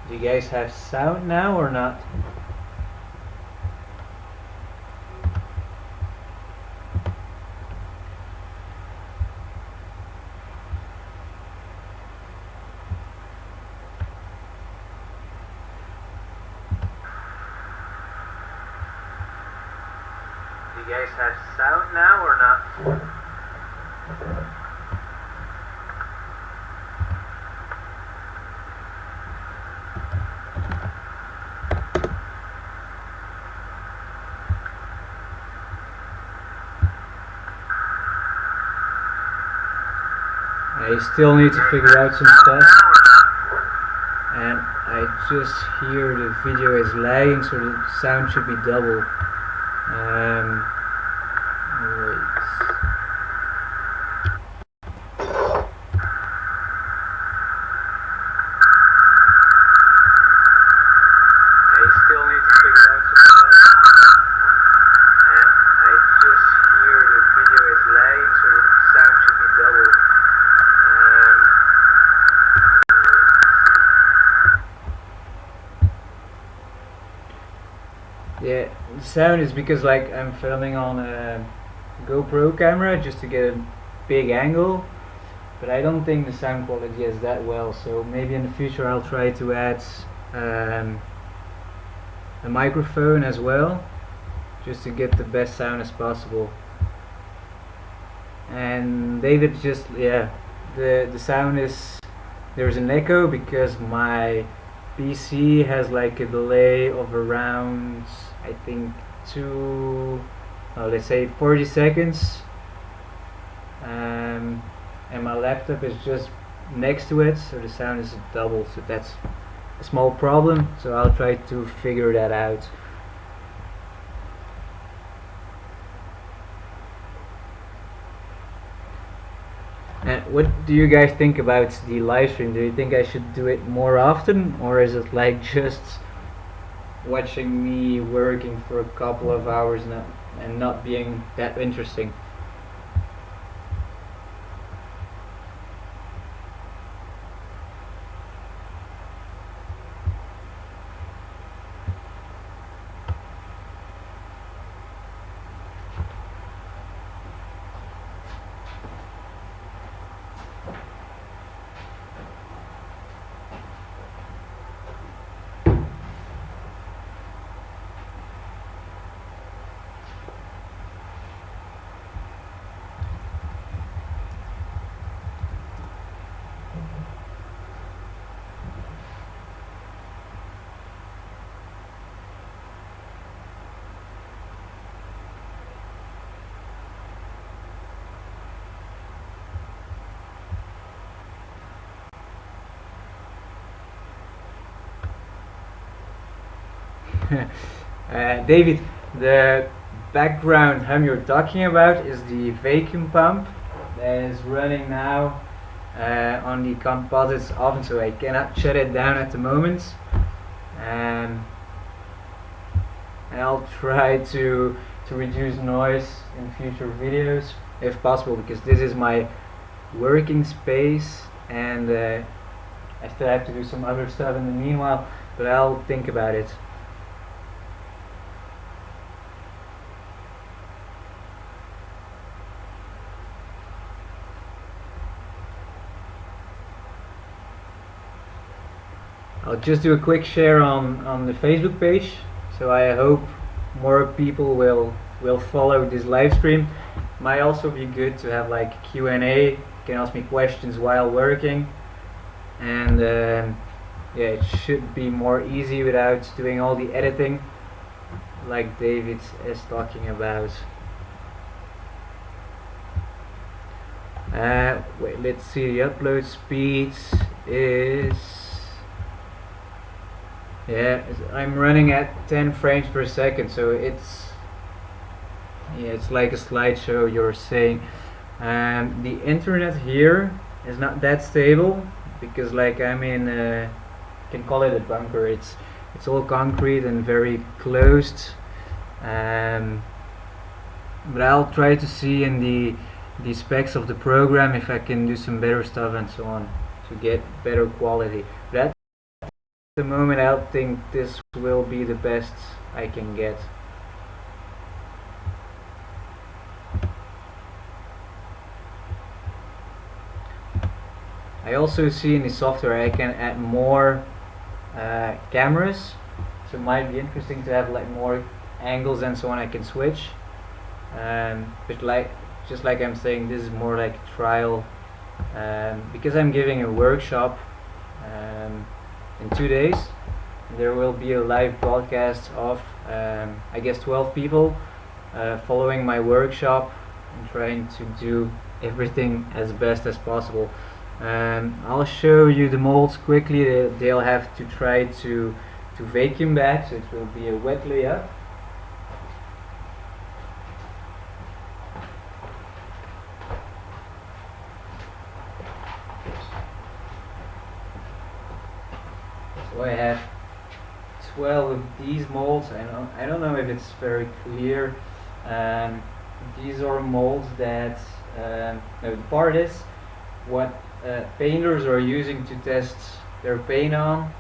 Do you guys have sound now or not? Do you guys have sound now or not? I still need to figure out some stuff, and I just hear the video is lagging, so the sound should be double. Wait. I still need to figure out some stuff, and I just hear the video is lagging, so the sound should be double. Yeah, the sound is because like I'm filming on a GoPro camera just to get a big angle, but I don't think the sound quality is that well, so maybe in the future I'll try to add a microphone as well, just to get the best sound as possible. And David, just yeah, the sound is, there's an echo because my PC has like a delay of around, I think, let's say 40 seconds, and my laptop is just next to it, so the sound is double, so that's a small problem, so I'll try to figure that out. And what do you guys think about the live stream? Do you think I should do it more often, or is it like just watching me working for a couple of hours and not being that interesting? David, the background hum you're talking about is the vacuum pump that is running now on the Composite oven, so I cannot shut it down at the moment. And I'll try to reduce noise in future videos if possible, because this is my working space, and I still have to do some other stuff in the meanwhile, but I'll think about it. I'll just do a quick share on the Facebook page, so I hope more people will follow this live stream. Might also be good to have like Q&A. You can ask me questions while working, and yeah, it should be more easy without doing all the editing like David is talking about. Wait, let's see, the upload speed is, yeah, I'm running at 10 frames per second, so it's, yeah, it's like a slideshow you're saying. The internet here is not that stable because like I'm in you can call it a bunker. It's all concrete and very closed, but I'll try to see in the specs of the program if I can do some better stuff and so on to get better quality. That the moment I don't think this will be the best I can get. I also see in the software I can add more cameras, so it might be interesting to have like more angles and so on I can switch. But just like I'm saying, this is more like a trial, because I'm giving a workshop in 2 days. There will be a live broadcast of I guess 12 people following my workshop and trying to do everything as best as possible. I'll show you the molds quickly. They'll have to try to vacuum back, so it will be a wet layup. So I have 12 of these molds. I don't know if it's very clear. These are molds that no, the part is what painters are using to test their paint on.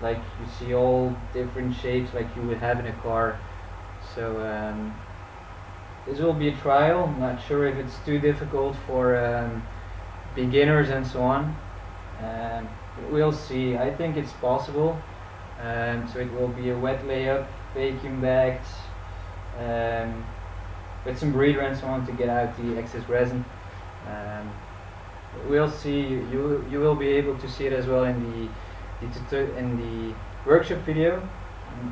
Like you see all different shapes like you would have in a car. So this will be a trial. I'm not sure if it's too difficult for beginners and so on. We'll see. I think it's possible. So it will be a wet layup, vacuum bagged, with some breather and so on to get out the excess resin. We'll see. You will be able to see it as well in the workshop video.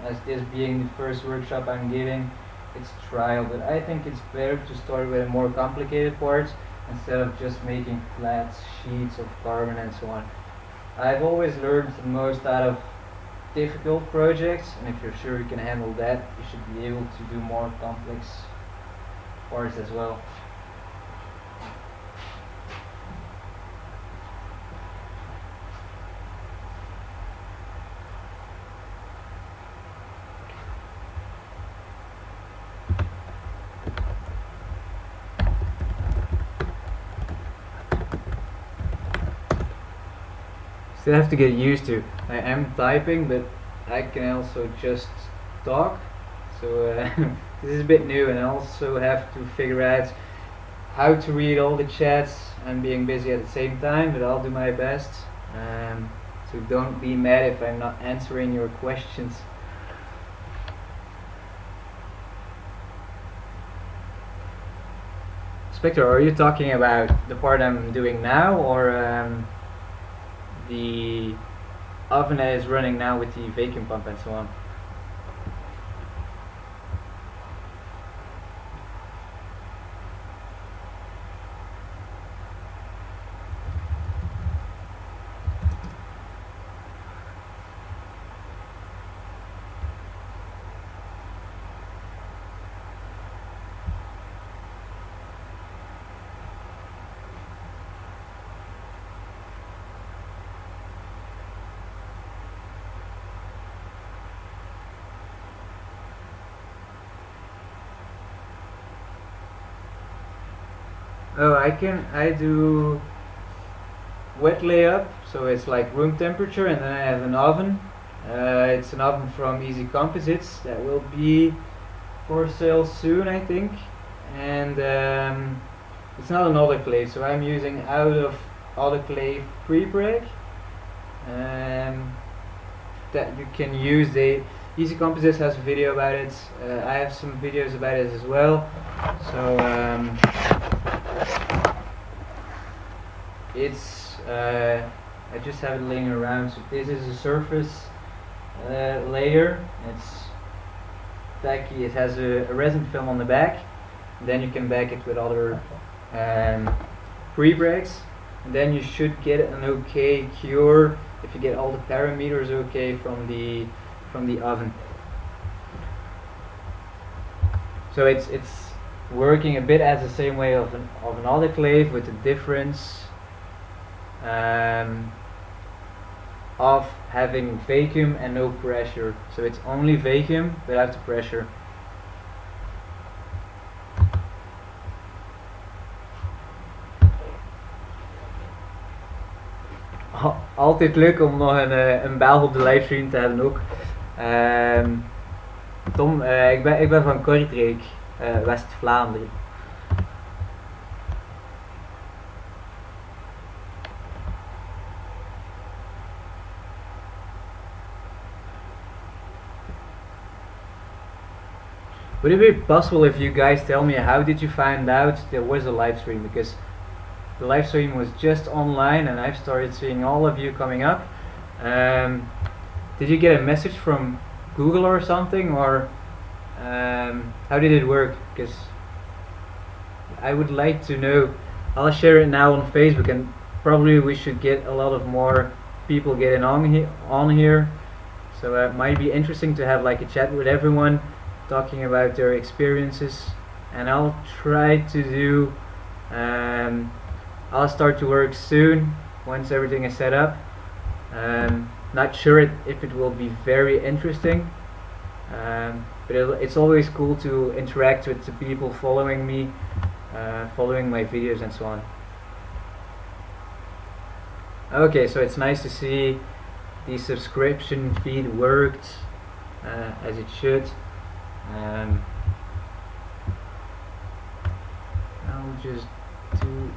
As this being the first workshop I'm giving, it's trial. But I think it's better to start with a more complicated parts instead of just making flat sheets of carbon and so on. I've always learned the most out of difficult projects, and if you're sure you can handle that, you should be able to do more complex parts as well. Still have to get used to. I am typing, but I can also just talk. So this is a bit new, and I also have to figure out how to read all the chats. I'm being busy at the same time, but I'll do my best. So don't be mad if I'm not answering your questions. Spectre, are you talking about the part I'm doing now, or the oven that is running now with the vacuum pump and so on? Oh, I do wet layup, so it's like room temperature, and then I have an oven. It's an oven from Easy Composites that will be for sale soon, I think. And it's not an autoclave, so I'm using out of autoclave pre-break that you can use. Easy Composites has a video about it. I have some videos about it as well. So it's I just have it laying around. So this is a surface layer. It's tacky. It has a resin film on the back. Then you can back it with other pre-breaks, and then you should get an okay cure if you get all the parameters okay from the oven. So it's working a bit as the same way of an autoclave, with the difference of having vacuum and no pressure. So it's only vacuum without the pressure. I'll altijd leuk om nog een Belg op de livestream te hebben ook. Tom, ik ben van Kortrijk, West-Vlaanderen. Would it be possible if you guys tell me how did you find out there was a live stream? Because the live stream was just online and I've started seeing all of you coming up. Did you get a message from Google or something, or how did it work? Because I would like to know. I'll share it now on Facebook, and probably we should get a lot of more people getting on here. So it might be interesting to have like a chat with everyone, talking about their experiences, and I'll try to do. I'll start to work soon once everything is set up. Not sure if it will be very interesting, but it's always cool to interact with the people following me, following my videos and so on. Okay, so it's nice to see the subscription feed worked as it should. I'll just do.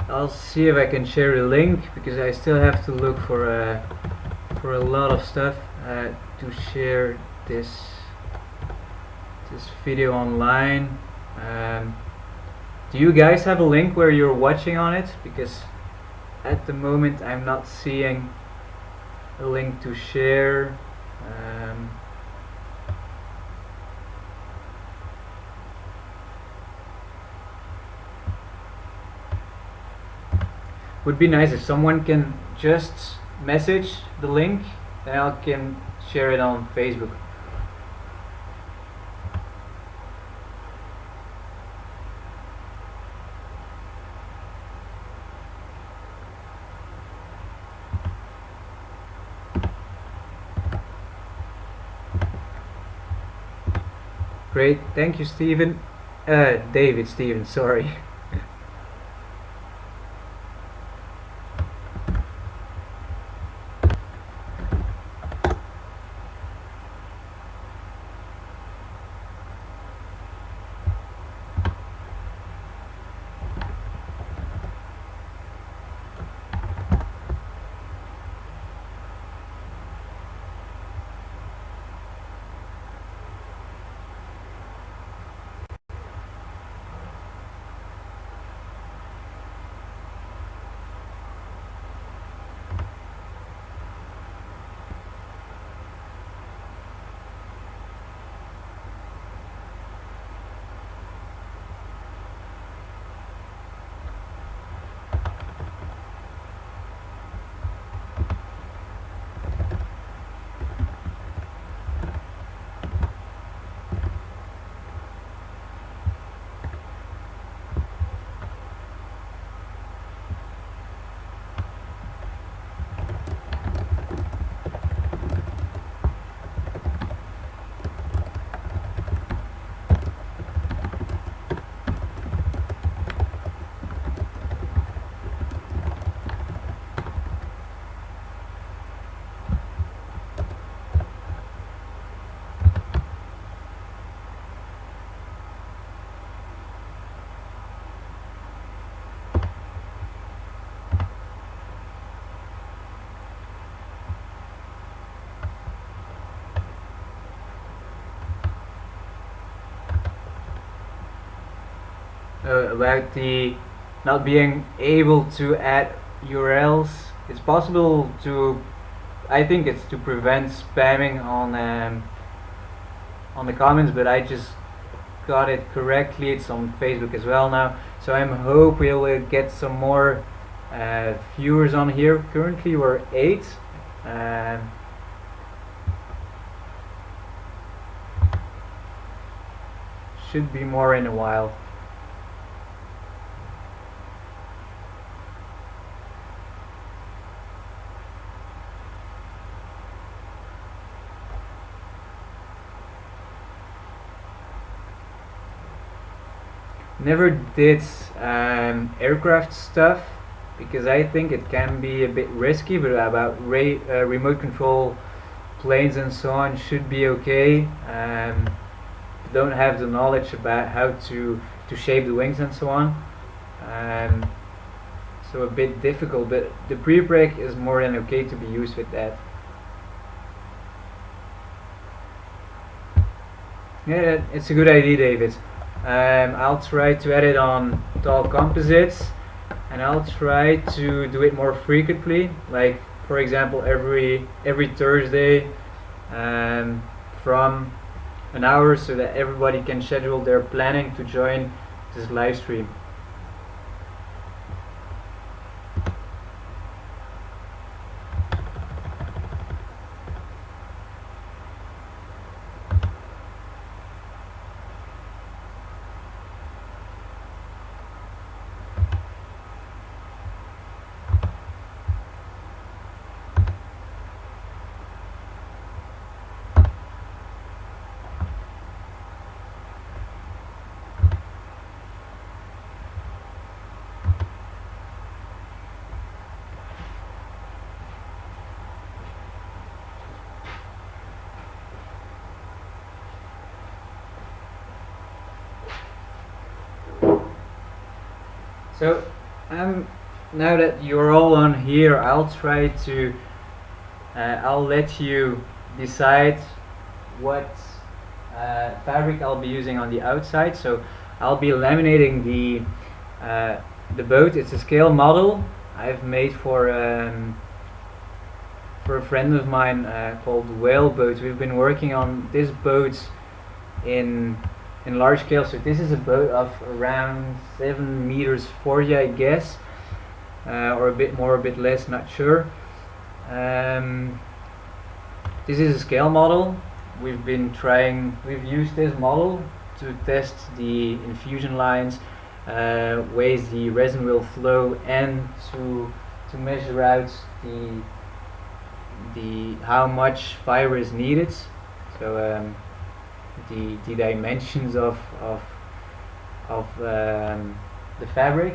I'll see if I can share a link, because I still have to look for a lot of stuff to share this video online. Do you guys have a link where you're watching on it? Because at the moment I'm not seeing a link to share. Would be nice if someone can just message the link, then I can share it on Facebook. Great, thank you, Steven. David Steven, sorry. About the not being able to add URLs. It's possible to I think it's to prevent spamming on the comments, but I just got it correctly. It's on Facebook as well now, so I'm hope we'll get some more viewers on here. Currently we're 8. Should be more in a while. Never did aircraft stuff because I think it can be a bit risky, but about remote control planes and so on should be okay. Don't have the knowledge about how to shape the wings and so on, so a bit difficult, but the pre-brake is more than okay to be used with that. Yeah, it's a good idea, David. I'll try to edit on tall composites, and I'll try to do it more frequently, like for example every Thursday from an hour, so that everybody can schedule their planning to join this live stream. So now that you're all on here, I'll try to I'll let you decide what fabric I'll be using on the outside. So I'll be laminating the boat. It's a scale model I've made for a friend of mine called Whale Boat. We've been working on this boat in large scale. So this is a boat of around 7 meters 40, I guess, or a bit more, a bit less, not sure. This is a scale model. We've used this model to test the infusion lines, ways the resin will flow, and to measure out the how much fiber is needed. So the dimensions of the fabric,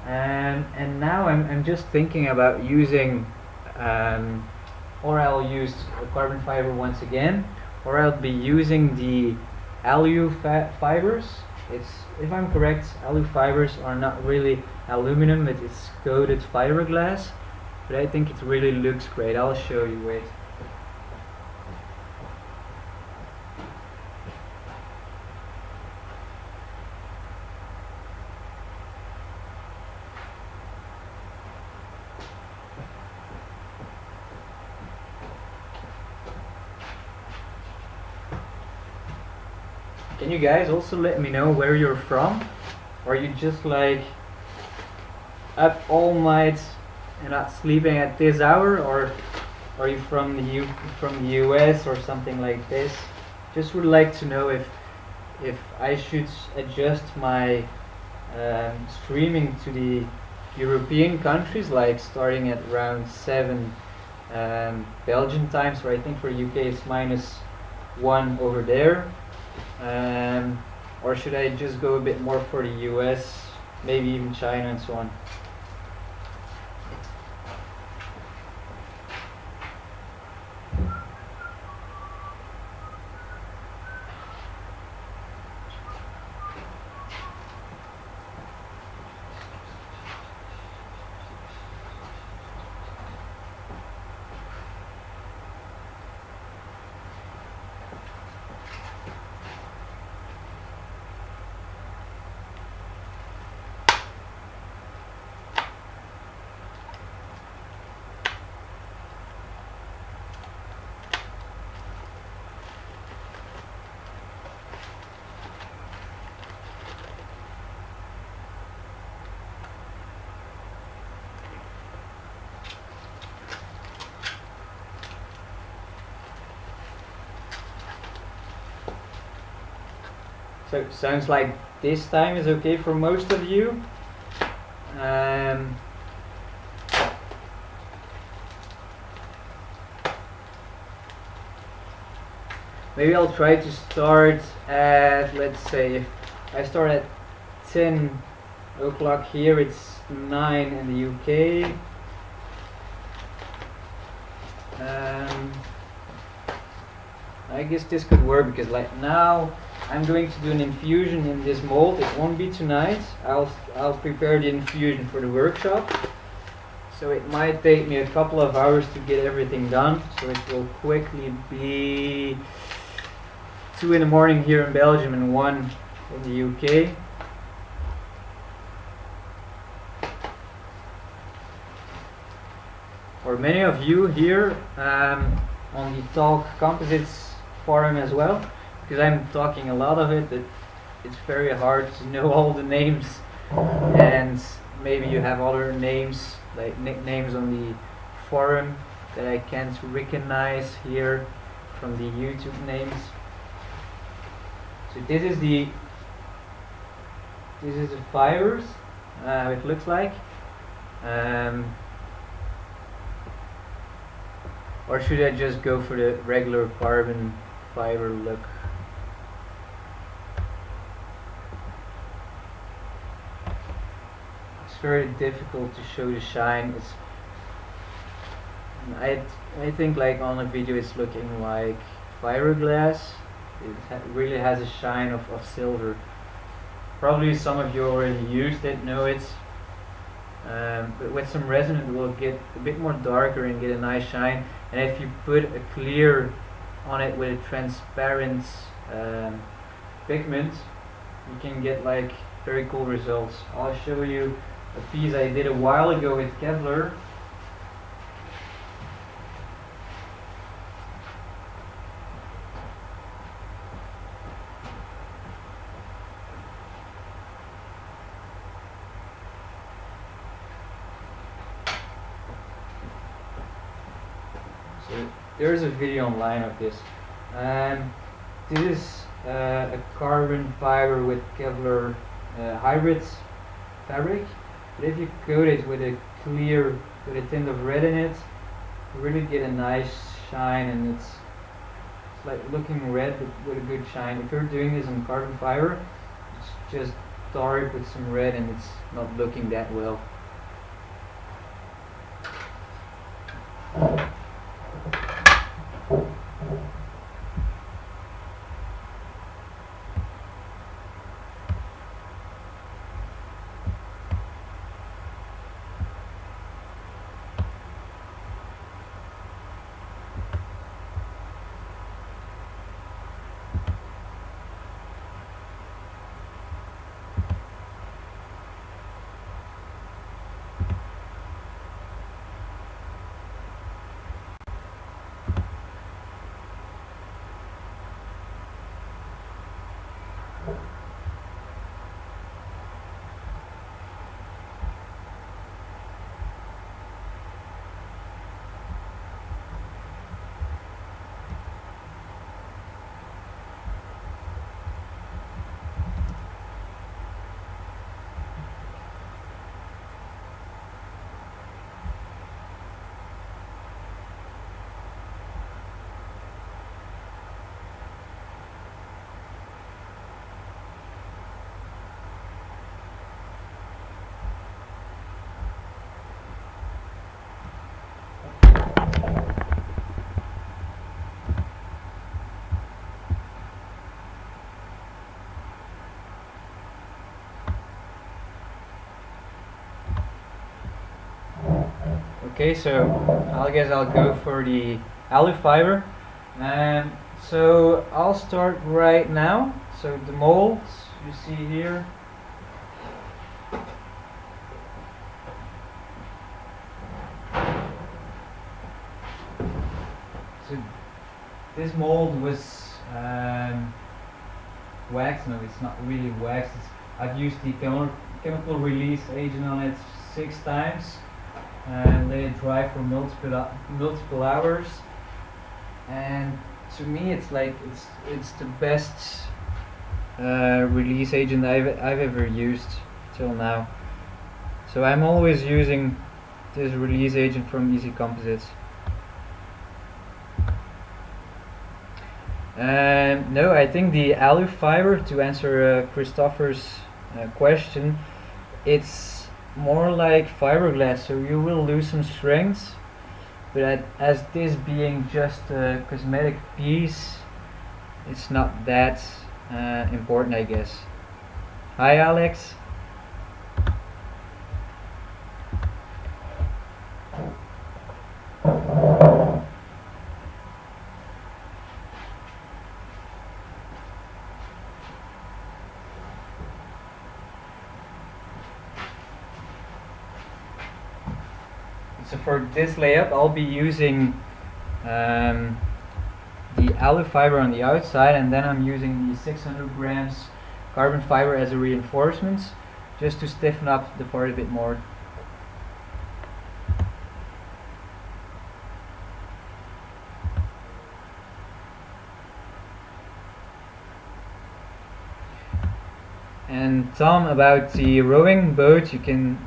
and now I'm just thinking about using or I'll use a carbon fiber once again, or I'll be using the alu fibers. It's, if I'm correct, alu fibers are not really aluminum, it's coated fiberglass, but I think it really looks great. I'll show you. Wait. Can you guys also let me know where you're from? Or are you just like up all night and not sleeping at this hour, or are you from the US or something like this? Just would like to know if I should adjust my streaming to the European countries, like starting at around 7 Belgian time. So I think for UK it's -1 over there. Or should I just go a bit more for the US, maybe even China and so on? So sounds like this time is okay for most of you. Maybe I'll try to start at, let's say, if I start at 10 o'clock here, it's 9 in the UK. I guess this could work because like now I'm going to do an infusion in this mold. It won't be tonight. I'll prepare the infusion for the workshop. So it might take me a couple of hours to get everything done. So it will quickly be 2 in the morning here in Belgium and 1 in the UK. For many of you here on the Talk Composites forum as well, because I'm talking a lot of it, it's very hard to know all the names, and maybe you have other names like nicknames on the forum that I can't recognize here from the YouTube names. So this is the fibers, how it looks like. Or should I just go for the regular carbon fiber look? It's very difficult to show the shine. I think like on a video it's looking like fiberglass. It really has a shine of silver. Probably some of you already used it, know it. But with some resin it will get a bit more darker and get a nice shine. And if you put a clear on it with a transparent pigment, you can get like very cool results. I'll show you a piece I did a while ago with Kevlar. So there's a video online of this. This is a carbon fiber with Kevlar hybrid fabric. But if you coat it with a tint of red in it, you really get a nice shine, and it's like looking red but with a good shine. If you're doing this on carbon fiber, it's just dark with some red and it's not looking that well. Okay, so I guess I'll go for the alu fiber. So I'll start right now. So the molds you see here. So this mold was waxed. No, it's not really waxed. I've used the chemical release agent on it 6 times. And let it dry for multiple hours, and to me it's like it's the best release agent I've ever used till now. So I'm always using this release agent from Easy Composites. No, I think the alu fiber, to answer Christopher's question, it's more like fiberglass, so you will lose some strength, but as this being just a cosmetic piece, it's not that important, I guess. Hi Alex. So for this layup I'll be using the alu fiber on the outside, and then I'm using the 600 grams carbon fiber as a reinforcement, just to stiffen up the part a bit more. And Tom, about the rowing boat, you can,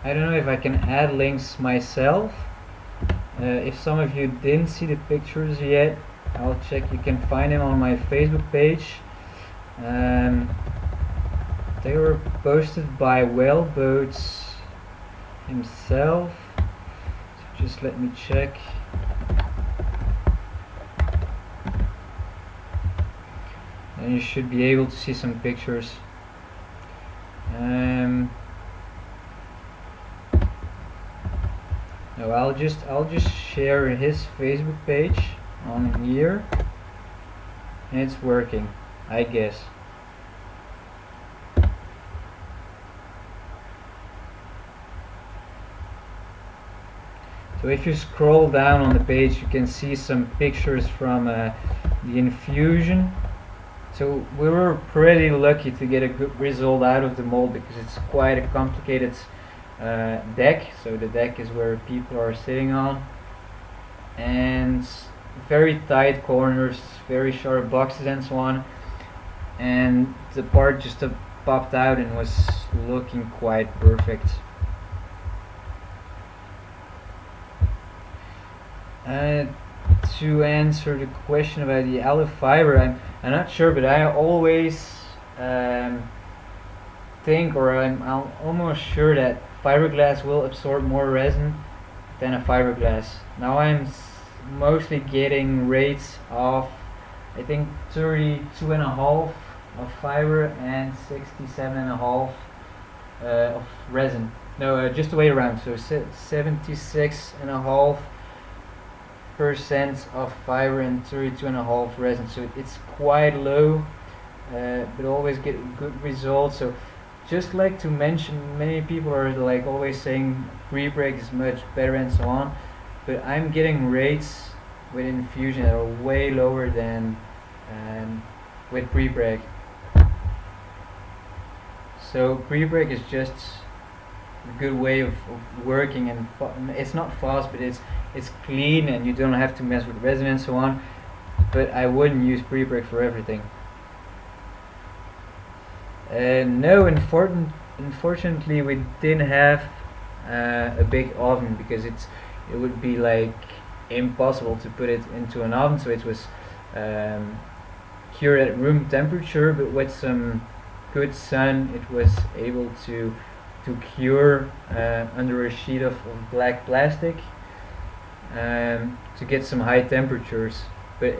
I don't know if I can add links myself. If some of you didn't see the pictures yet, I'll check. You can find them on my Facebook page. They were posted by Whaleboats himself. So just let me check. And you should be able to see some pictures. No, I'll just share his Facebook page on here, and it's working, I guess. So if you scroll down on the page, you can see some pictures from the infusion. So we were pretty lucky to get a good result out of the mold, because it's quite a complicated deck. So the deck is where people are sitting on, and very tight corners, very sharp boxes and so on, and the part just popped out and was looking quite perfect. To answer the question about the alu fiber, I'm not sure, but I always think, or I'm almost sure, that fiberglass will absorb more resin than a fiberglass. Now I'm mostly getting rates of, I think, 32.5 of fiber and 67.5 of resin. No, just the way around. So 76.5% of fiber and 32.5 resin. So it's quite low, but always get good results. So just like to mention, many people are like always saying pre-break is much better and so on, but I'm getting rates with infusion that are way lower than with pre-break. So pre-break is just a good way of working, and it's not fast, but it's clean, and you don't have to mess with resin and so on. But I wouldn't use pre-break for everything. No, unfortunately we didn't have a big oven, because it would be like impossible to put it into an oven. So it was cured at room temperature, but with some good sun it was able to cure under a sheet of black plastic to get some high temperatures. But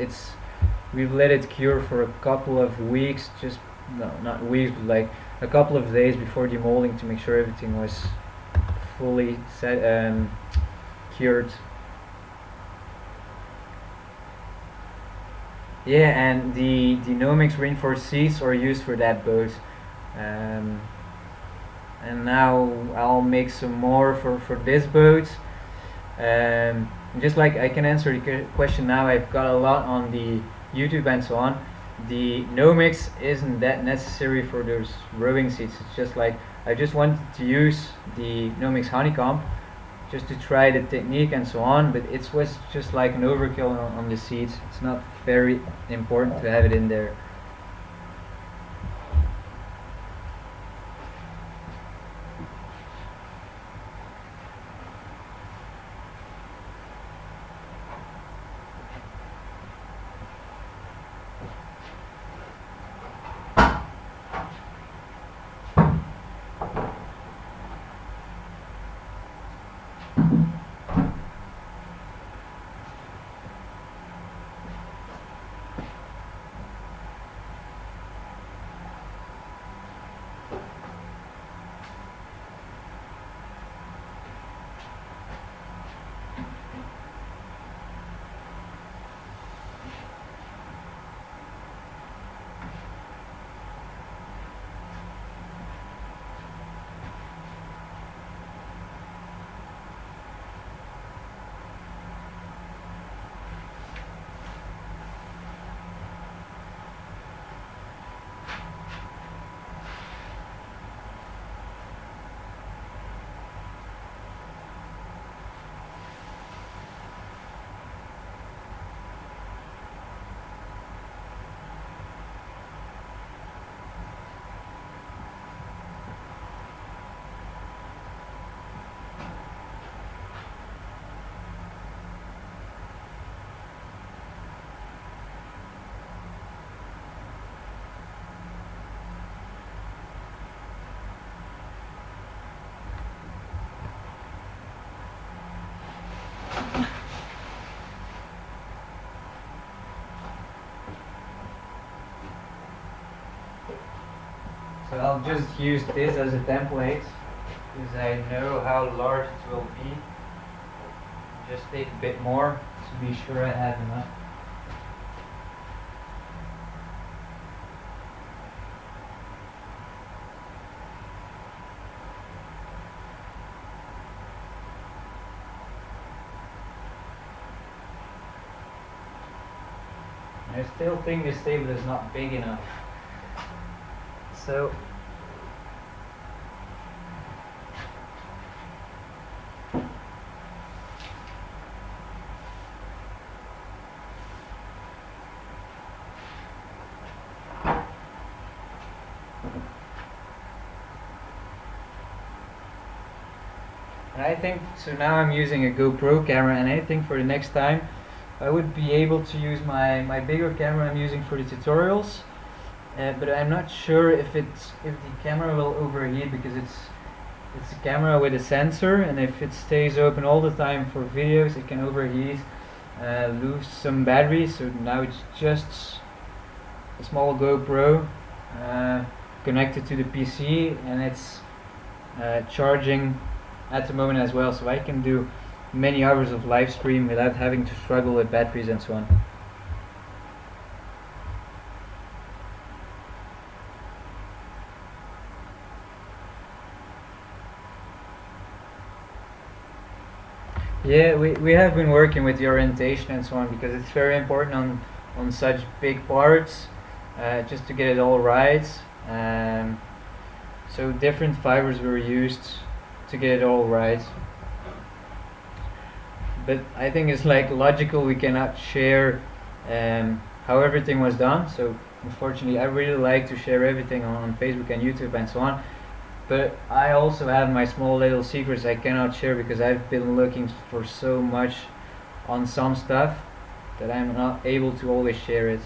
we've let it cure for a couple of weeks, not weeks, but like a couple of days before demolding, to make sure everything was fully cured. Yeah, and the Nomex reinforced seats are used for that boat. And now I'll make some more for this boat. Just like I can answer the question now, I've got a lot on the YouTube and so on. The Nomex isn't that necessary for those rowing seats. It's just like I just wanted to use the Nomex honeycomb just to try the technique and so on, but it was just like an overkill on the seats. It's not very important to have it in there. I'll just use this as a template because I know how large it will be. Just take a bit more to be sure I have enough. I still think this table is not big enough. So and I think, so now I'm using a GoPro camera, and I think for the next time I would be able to use my bigger camera I'm using for the tutorials, but I'm not sure if the camera will overheat, because it's a camera with a sensor, and if it stays open all the time for videos it can overheat, lose some battery. So now it's just a small GoPro connected to the PC, and it's charging at the moment as well, so I can do many hours of live stream without having to struggle with batteries and so on. Yeah, we have been working with the orientation and so on, because it's very important on such big parts, just to get it all right. So different fibers were used to get it all right. But I think it's like logical, we cannot share how everything was done. So unfortunately I really like to share everything on Facebook and YouTube and so on. But I also have my small little secrets I cannot share, because I've been looking for so much on some stuff that I'm not able to always share it.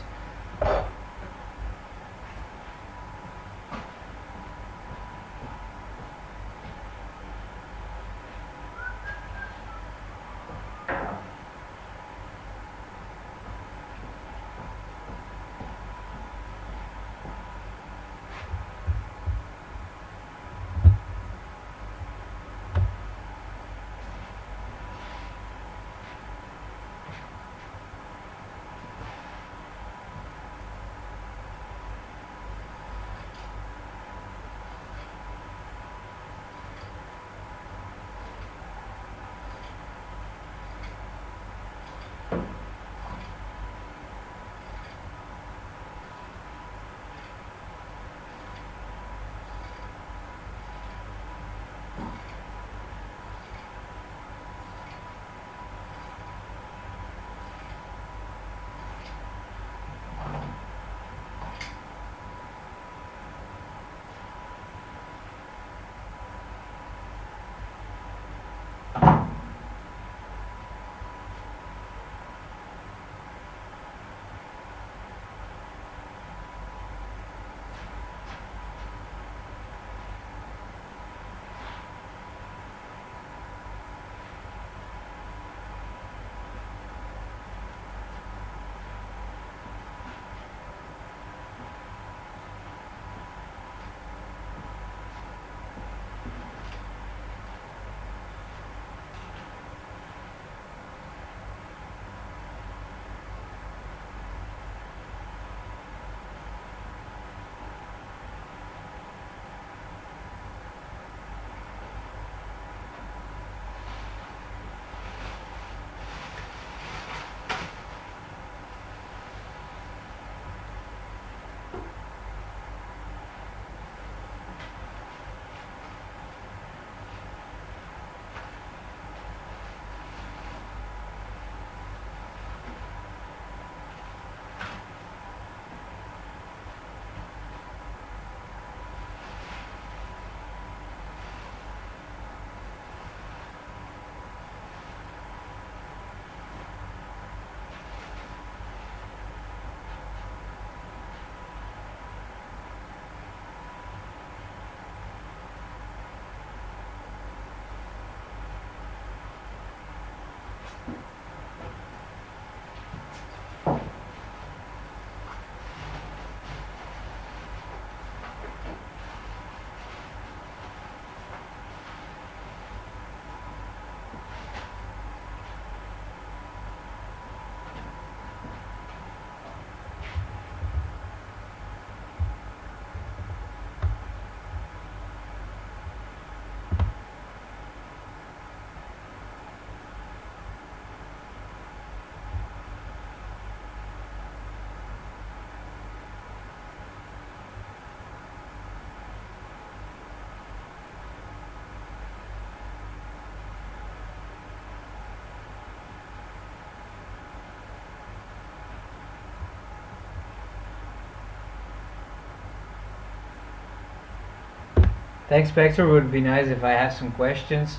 Thanks, Spectre. Would be nice if I have some questions.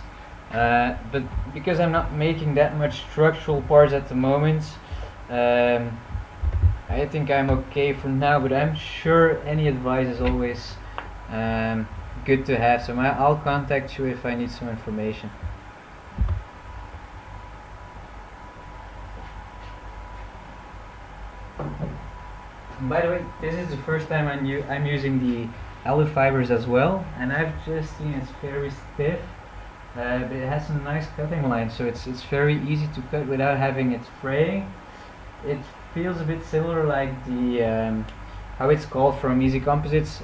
But because I'm not making that much structural parts at the moment, I think I'm okay for now, but I'm sure any advice is always good to have. So I'll contact you if I need some information. And by the way, this is the first time I'm using the alu fibers as well, and I've just seen it's very stiff. But it has some nice cutting lines, so it's very easy to cut without having it fraying. It feels a bit similar like the how it's called from Easy Composites,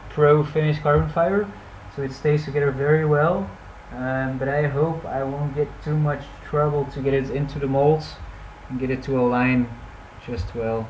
Pro Finish carbon fiber. So it stays together very well. But I hope I won't get too much trouble to get it into the molds and get it to align just well.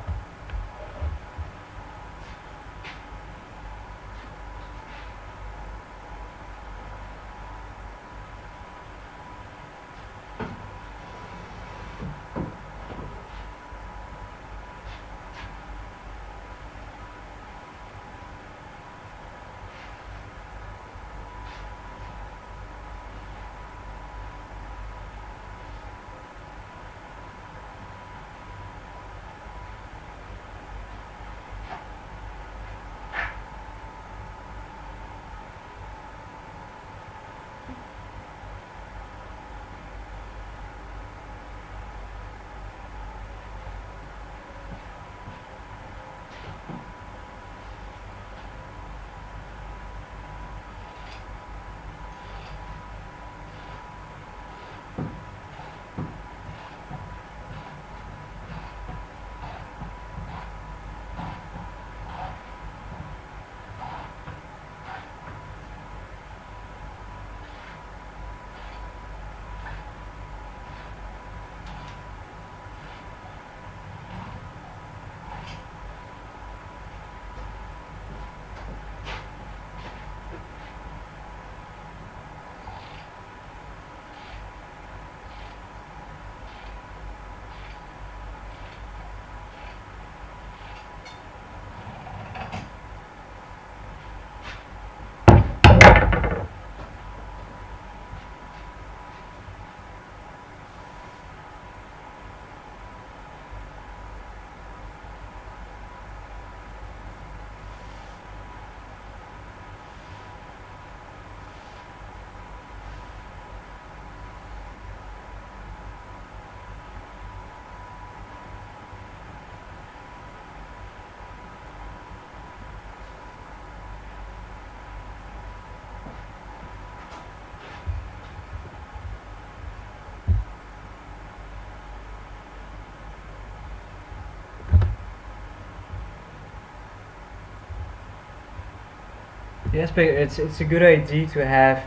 Yes, but it's a good idea to have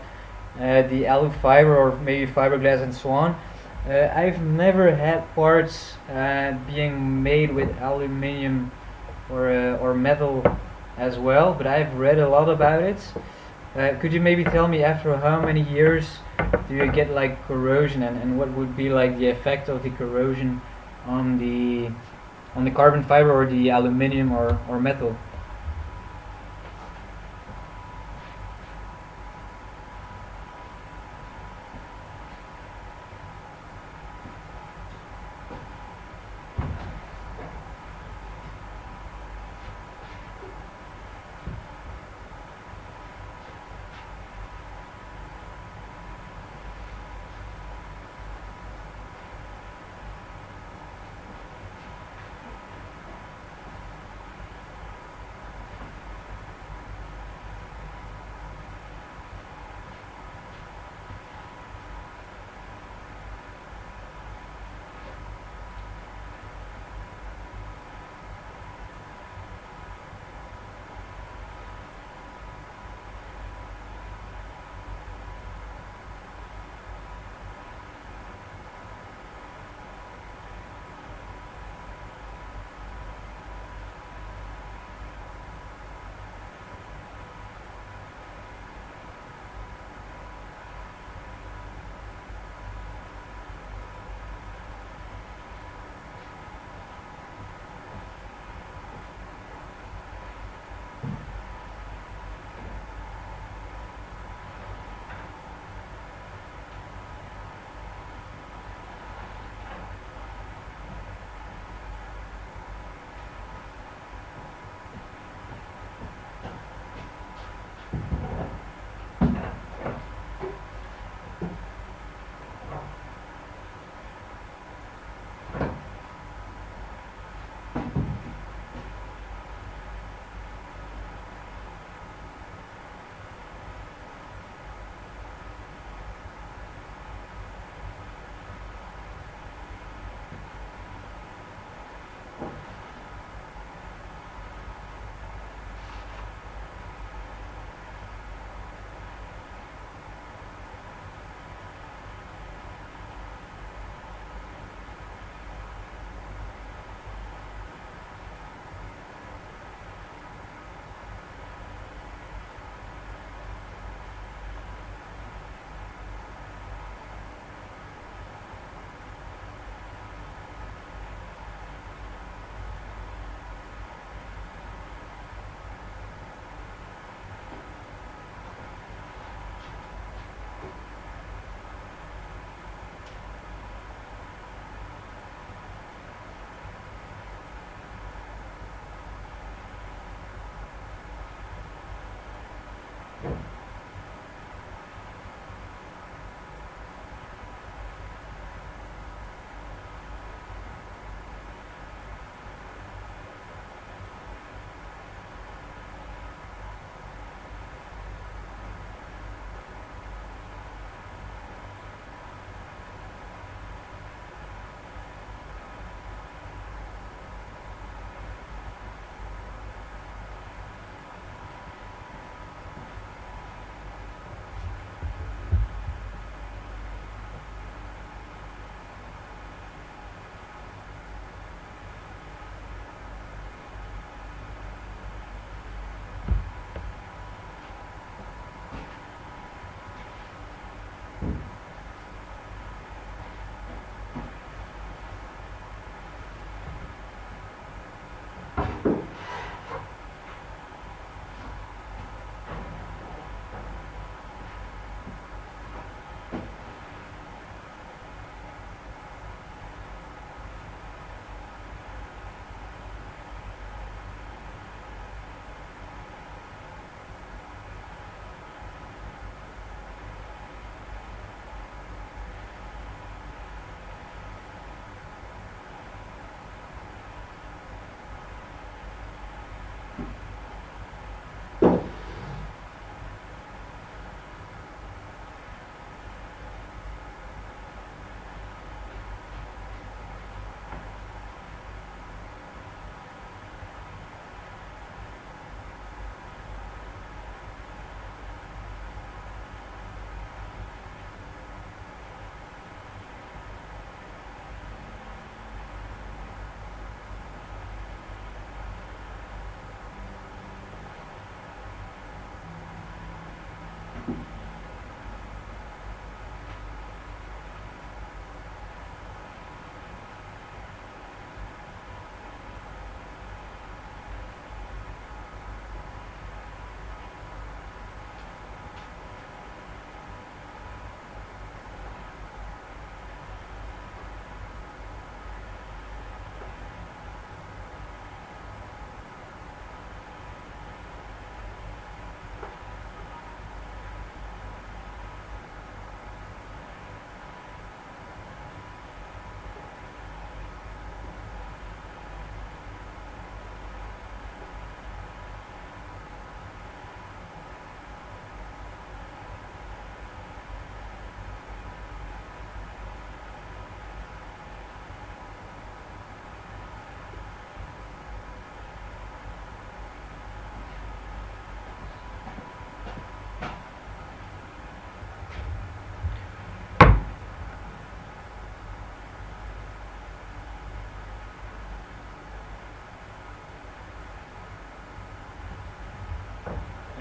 the alu fiber or maybe fiberglass and so on. I've never had parts being made with aluminium or metal as well, but I've read a lot about it. Could you maybe tell me after how many years do you get like corrosion, and what would be like the effect of the corrosion on the carbon fiber or the aluminium or metal?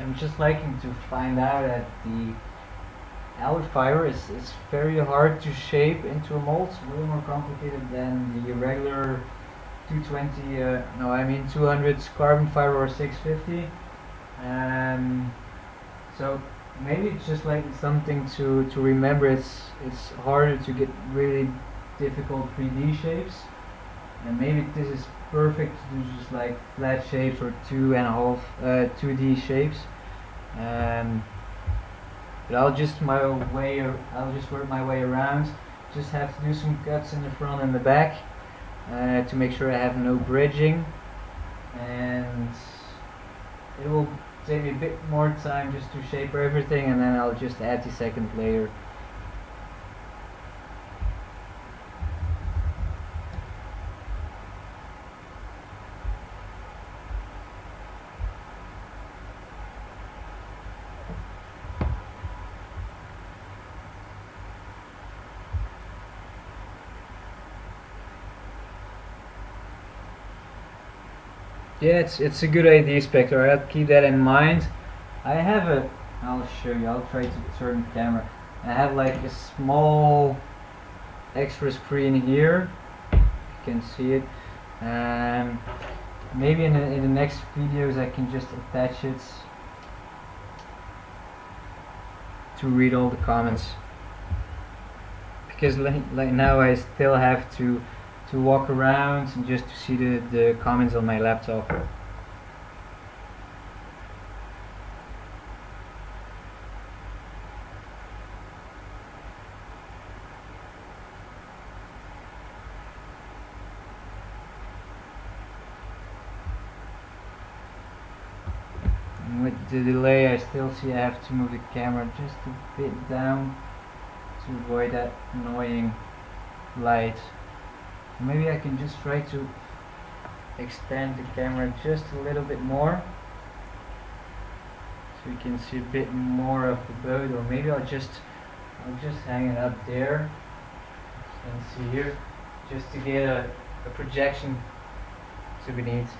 I'm just liking to find out that the alloy fiber is very hard to shape into a mold. It's way more complicated than the regular 220, no, I mean 200 carbon fiber or 650. So maybe it's just like something to remember. It's harder to get really difficult 3D shapes, and maybe this is perfect to do just like flat shapes or 2.5 2D shapes. But I'll just work my way around. Just have to do some cuts in the front and the back to make sure I have no bridging, and it will take me a bit more time just to shape everything, and then I'll just add the second layer. Yeah, it's a good idea, Spectre. I'll keep that in mind. I'll show you. I'll try to turn the camera. I have like a small extra screen here. You can see it. Maybe in the next videos I can just attach it to read all the comments. Because like now I still have to walk around and just to see the comments on my laptop. And with the delay I still see I have to move the camera just a bit down to avoid that annoying light. Maybe I can just try to extend the camera just a little bit more so you can see a bit more of the boat, or maybe I'll just hang it up there. You can see here, just to get a projection to beneath.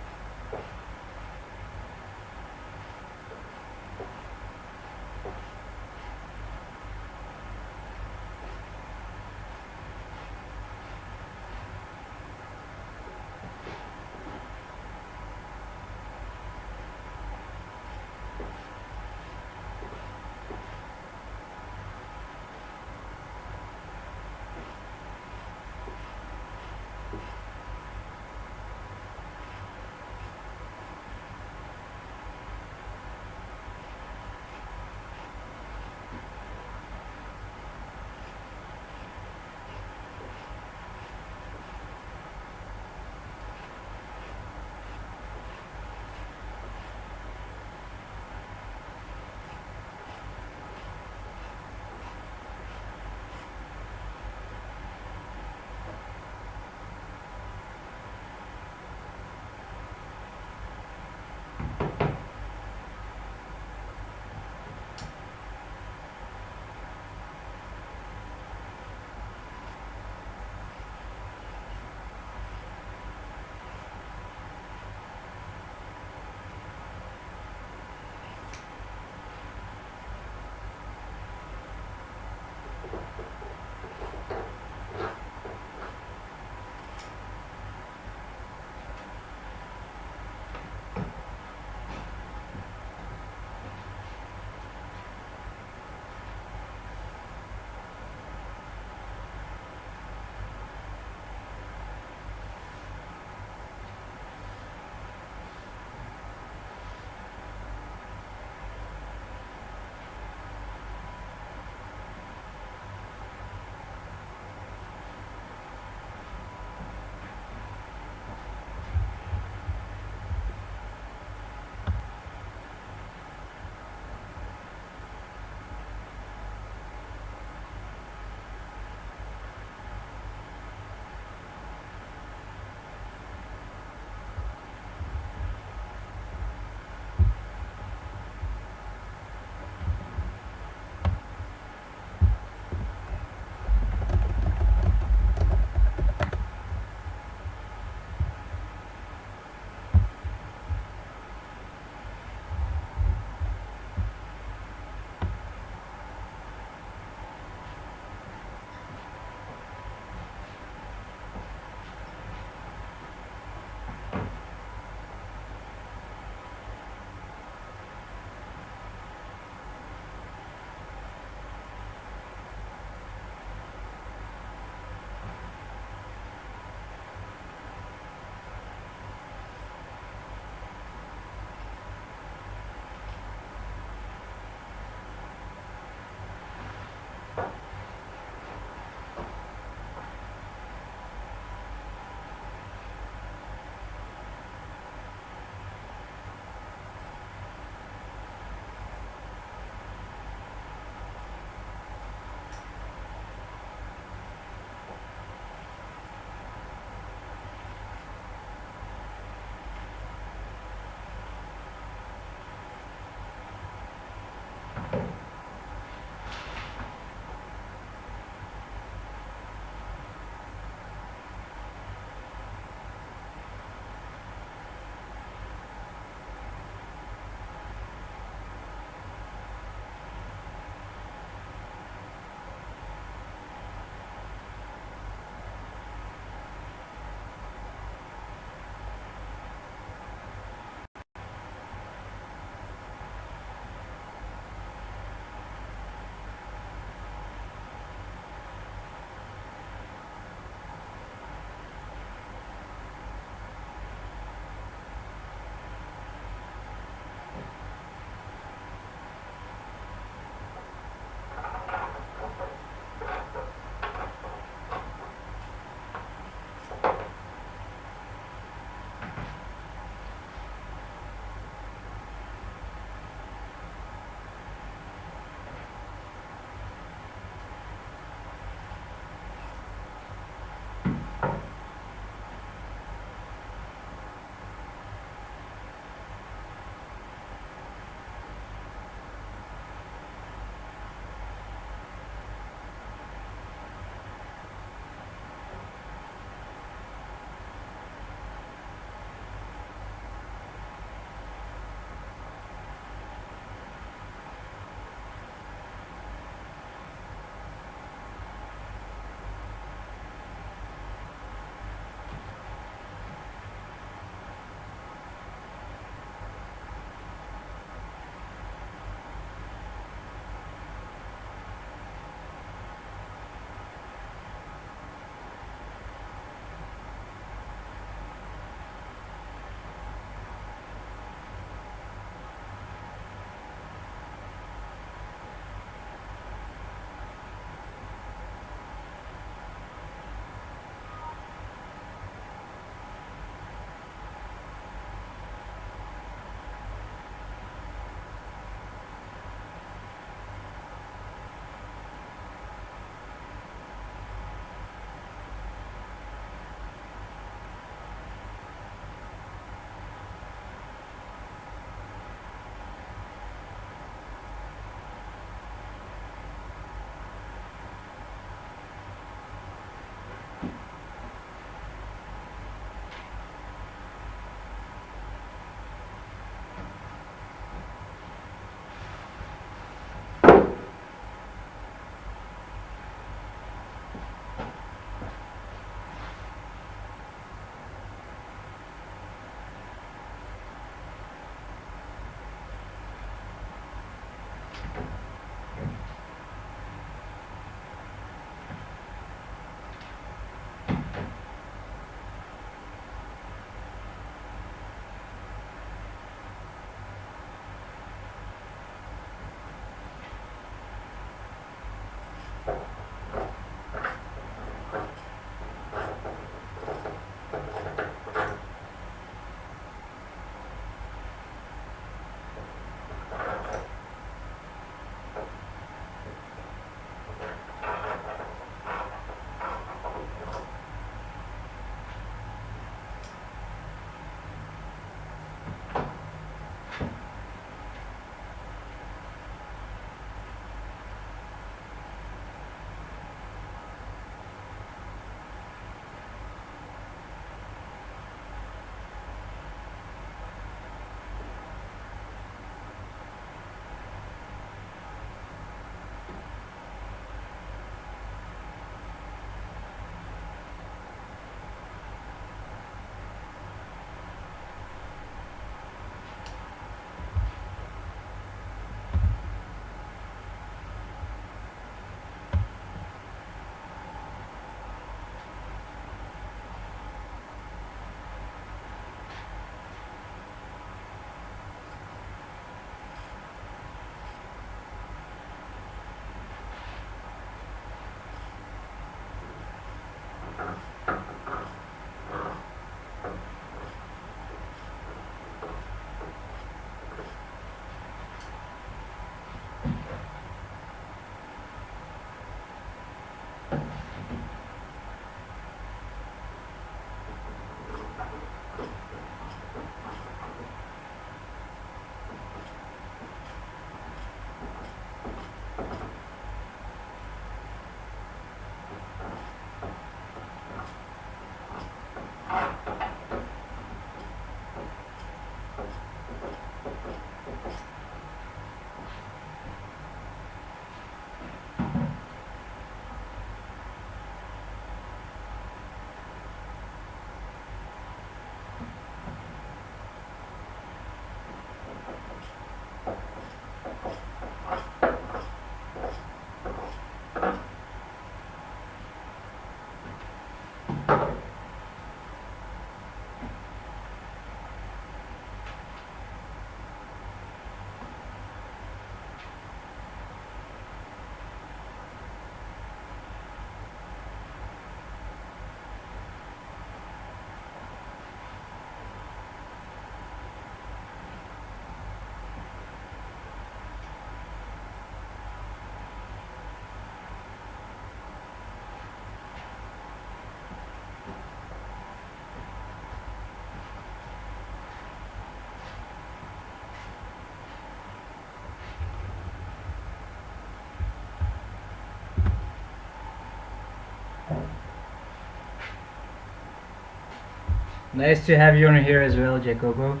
Nice to have you on here as well, Jacobo.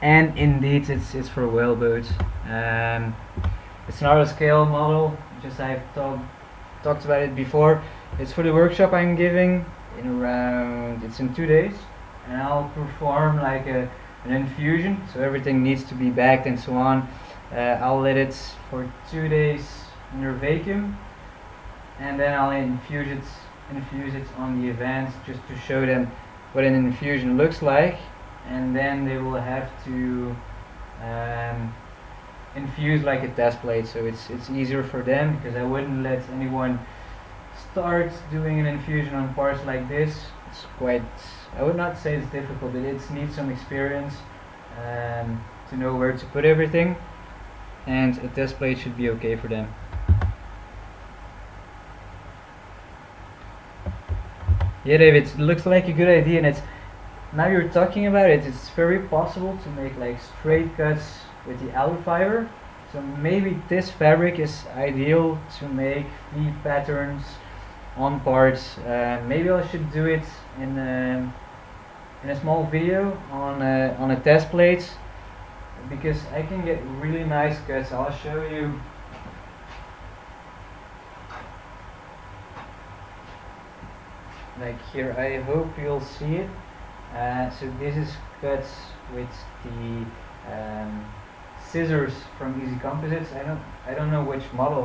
And indeed, it's for whaleboats. It's not a scale model, just I've talked about it before. It's for the workshop I'm giving it's in 2 days, and I'll perform like an infusion, so everything needs to be bagged and so on. I'll let it for 2 days under vacuum, and then I'll infuse it on the event just to show them what an infusion looks like, and then they will have to infuse like a test plate, so it's easier for them, because I wouldn't let anyone start doing an infusion on parts like this. It's quite, I would not say it's difficult, but it needs some experience to know where to put everything, and a test plate should be okay for them. Yeah, David, it looks like a good idea, and it's, now you're talking about it, it's very possible to make like straight cuts with the outer fiber. So maybe this fabric is ideal to make V patterns on parts. Maybe I should do it in a small video on a test plate, because I can get really nice cuts. I'll show you. Like here, I hope you'll see it. So this is cuts with the scissors from Easy Composites. I don't know which model.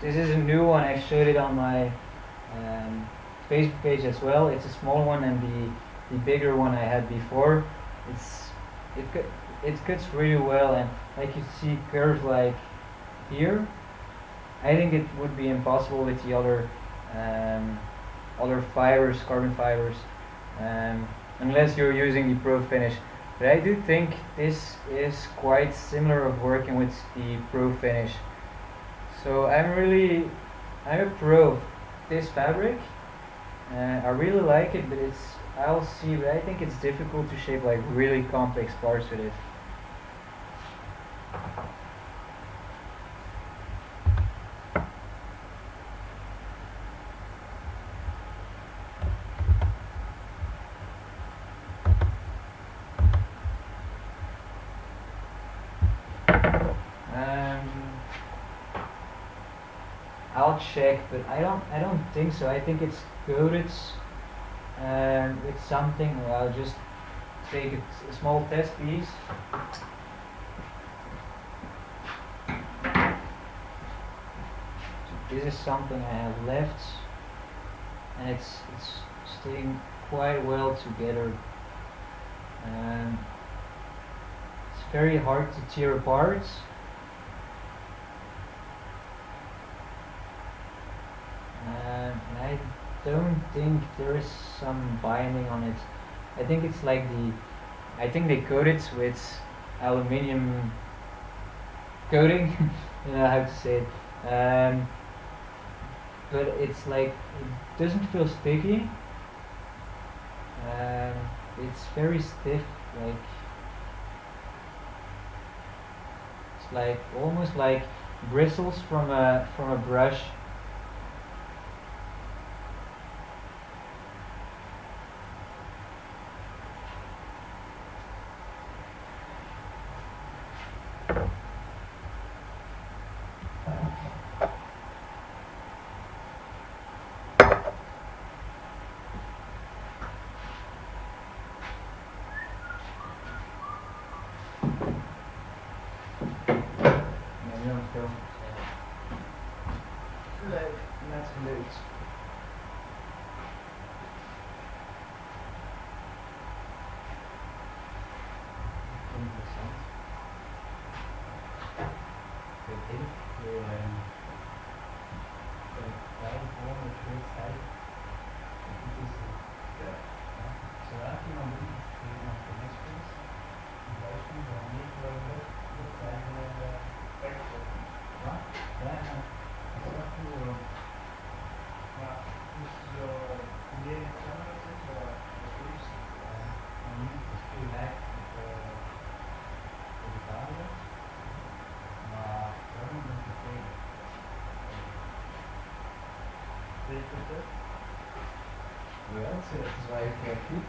This is a new one. I showed it on my Facebook page as well. It's a small one, and the bigger one I had before. It cuts really well, and like you see curves like here. I think it would be impossible with the other fibers, carbon fibers, unless you're using the Pro Finish. But I do think this is quite similar of working with the Pro Finish. So I'm a pro of this fabric. I really like it, but I'll see, but I think it's difficult to shape like really complex parts with it. I'll check, but I don't think so. I think it's coated with something. Or I'll just take a small test piece. So this is something I have left, and it's staying quite well together. It's very hard to tear apart. And I don't think there is some binding on it. I think it's like I think they coat it with aluminium coating. You know how to say it. But it's like, it doesn't feel sticky. It's very stiff, like it's like almost like bristles from a brush. Leuk, net gelukt. Interessant. Ik denk voor kleine volgende tijd. Zodat iemand die nog de niks is, die luistert dan niet dat zijn wat? Ja, dat is echt cool. Maar dus zo meer camera zit, zo eerst en niet het veel lijkt op de camera. Maar dan moet je tegen. Weet je het? Ja, het is wel heel goed.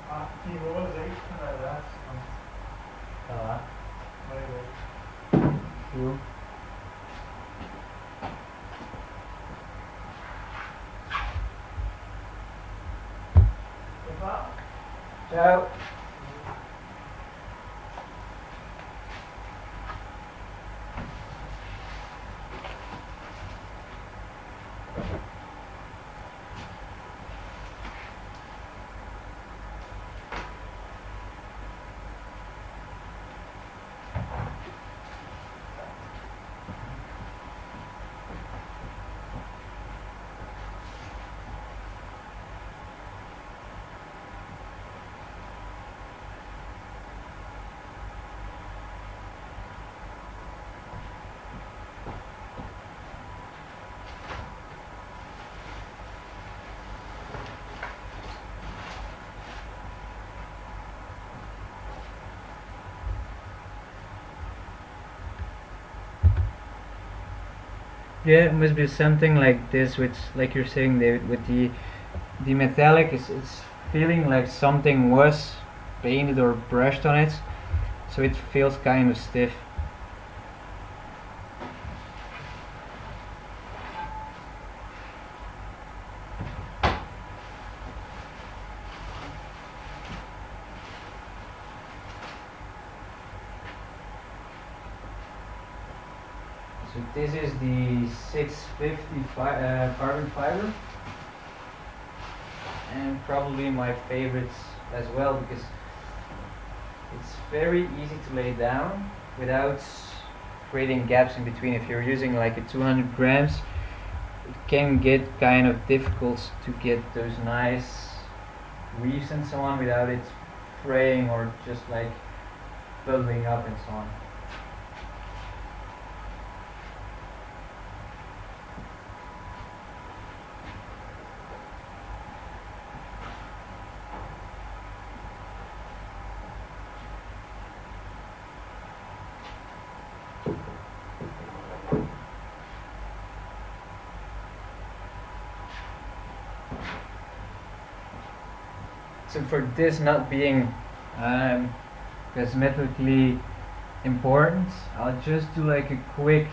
Ah, die woorden zeg ik van de laatste kant. Ja. Maar je weet. Goed. Ciao. Yeah, it must be something like this, which, like you're saying, David, with the metallic, it's feeling like something was painted or brushed on it, so it feels kind of stiff. So this is the 650 carbon fiber, and probably my favorites as well, because it's very easy to lay down without creating gaps in between. If you're using like a 200 grams, it can get kind of difficult to get those nice weaves and so on without it fraying or just like bubbling up and so on. So for this not being cosmetically important, I'll just do like a quick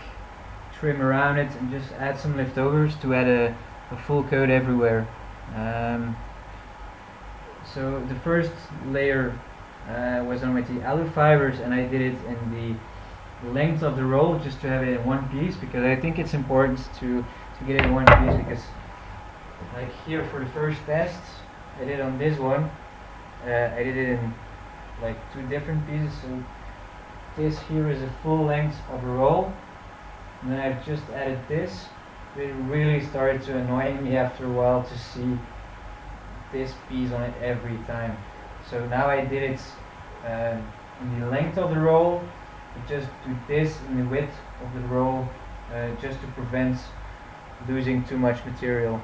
trim around it and just add some leftovers to add a full coat everywhere. So the first layer was on with the alu fibers, and I did it in the length of the roll just to have it in one piece, because I think it's important to get it in one piece, because like here for the first test I did on this one, I did it in like 2 different pieces. So this here is a full length of a roll, and then I've just added this. It really started to annoy me after a while to see this piece on it every time. So now I did it in the length of the roll, I just do this in the width of the roll, just to prevent losing too much material.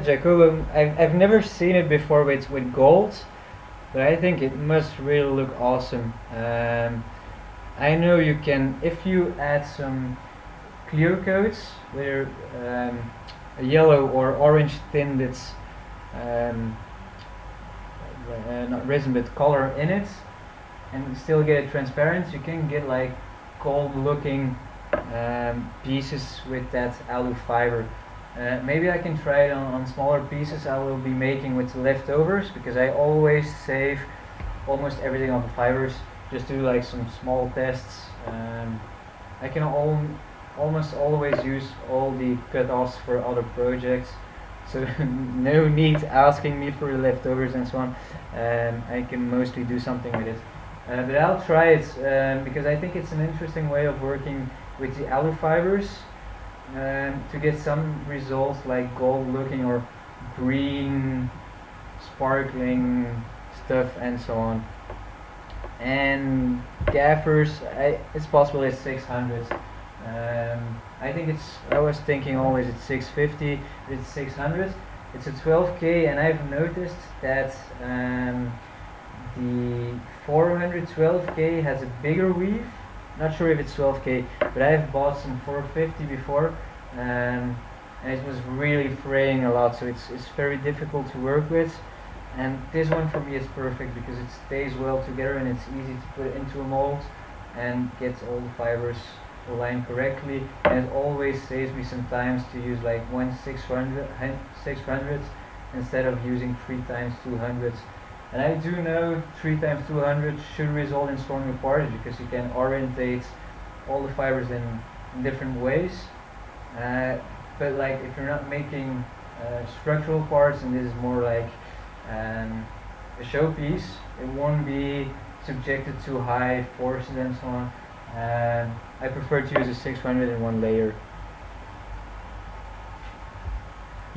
Jacob, I've never seen it before with gold, but I think it must really look awesome. I know you can, if you add some clear coats with a yellow or orange tint that's not resin but color in it, and still get it transparent, you can get like gold looking pieces with that alu fiber. Maybe I can try it on smaller pieces I will be making with the leftovers, because I always save almost everything of the fibers, just do like some small tests. I can almost always use all the cut-offs for other projects, so no need asking me for the leftovers and so on. I can mostly do something with it. But I'll try it, because I think it's an interesting way of working with the alu fibers. To get some results like gold looking or green sparkling stuff and so on. And gaffers, it's possible it's 600. I think I was thinking always it's 650, but it's 600. It's a 12K, and I've noticed that the 412K has a bigger weave. Not sure if it's 12K, but I've bought some 450 before, and it was really fraying a lot, so it's very difficult to work with. And this one for me is perfect because it stays well together and it's easy to put it into a mold and get all the fibers aligned correctly. And it always saves me some times to use like 600 instead of using 3 times 200. And I do know 3 times 200 should result in stronger parts, because you can orientate all the fibers in different ways. But like if you're not making structural parts, and this is more like a showpiece, it won't be subjected to high forces and so on. I prefer to use a 600 in one layer.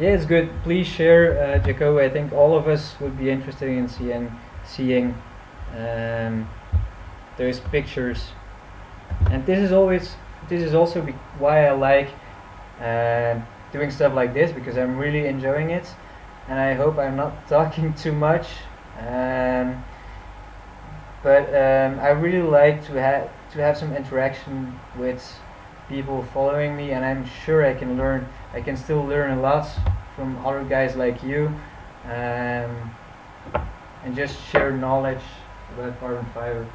Yeah, it's good. Please share, Jacob. I think all of us would be interested in seeing those pictures. And this is also why I like doing stuff like this, because I'm really enjoying it, and I hope I'm not talking too much. But I really like to have some interaction with people following me, and I'm sure I can still learn a lot from other guys like you, and just share knowledge about carbon fiber.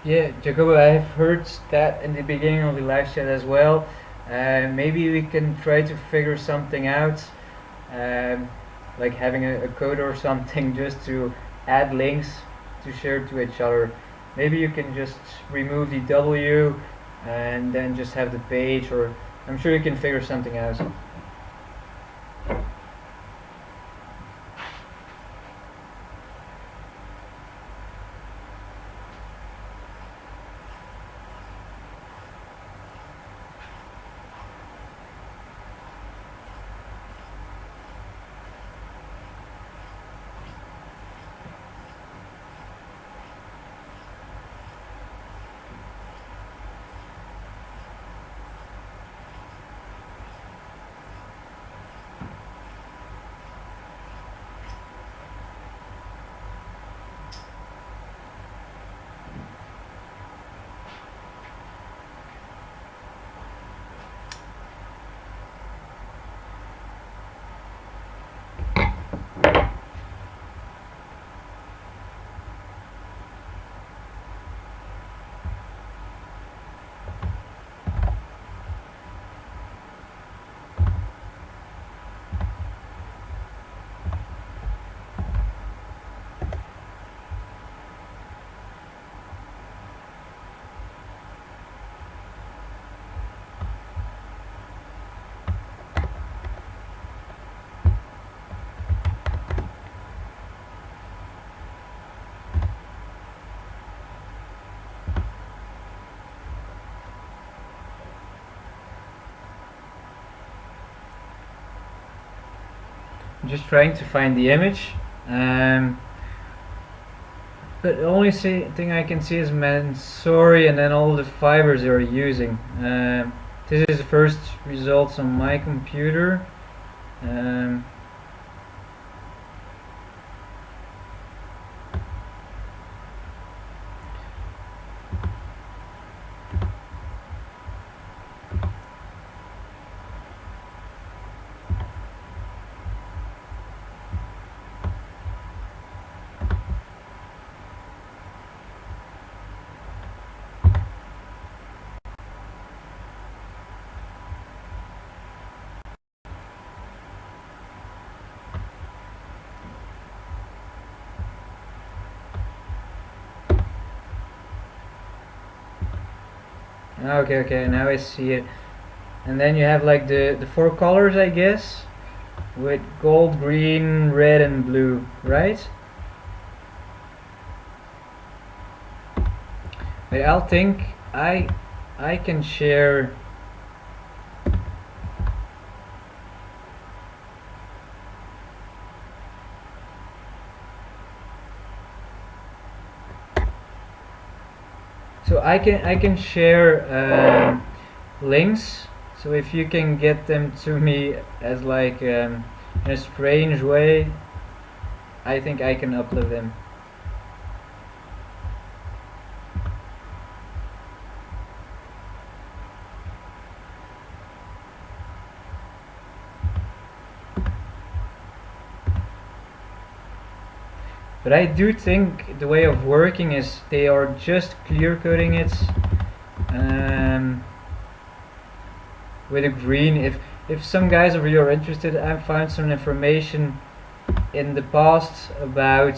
Yeah, Jacobo, I have heard that in the beginning of the live chat as well. Maybe we can try to figure something out, like having a code or something just to add links to share to each other. Maybe you can just remove the W and then just have the page, or I'm sure you can figure something out. I'm just trying to find the image, but the only thing I can see is Mansory and then all the fibers they're using. This is the first results on my computer. Okay, now I see it. And then you have like the four colors, I guess, with gold, green, red and blue, right? But I'll think I can share. So I can share links. So if you can get them to me as like in a strange way, I think I can upload them. But I do think the way of working is they are just clear coating it with a green. If some guys over here are interested, I found some information in the past about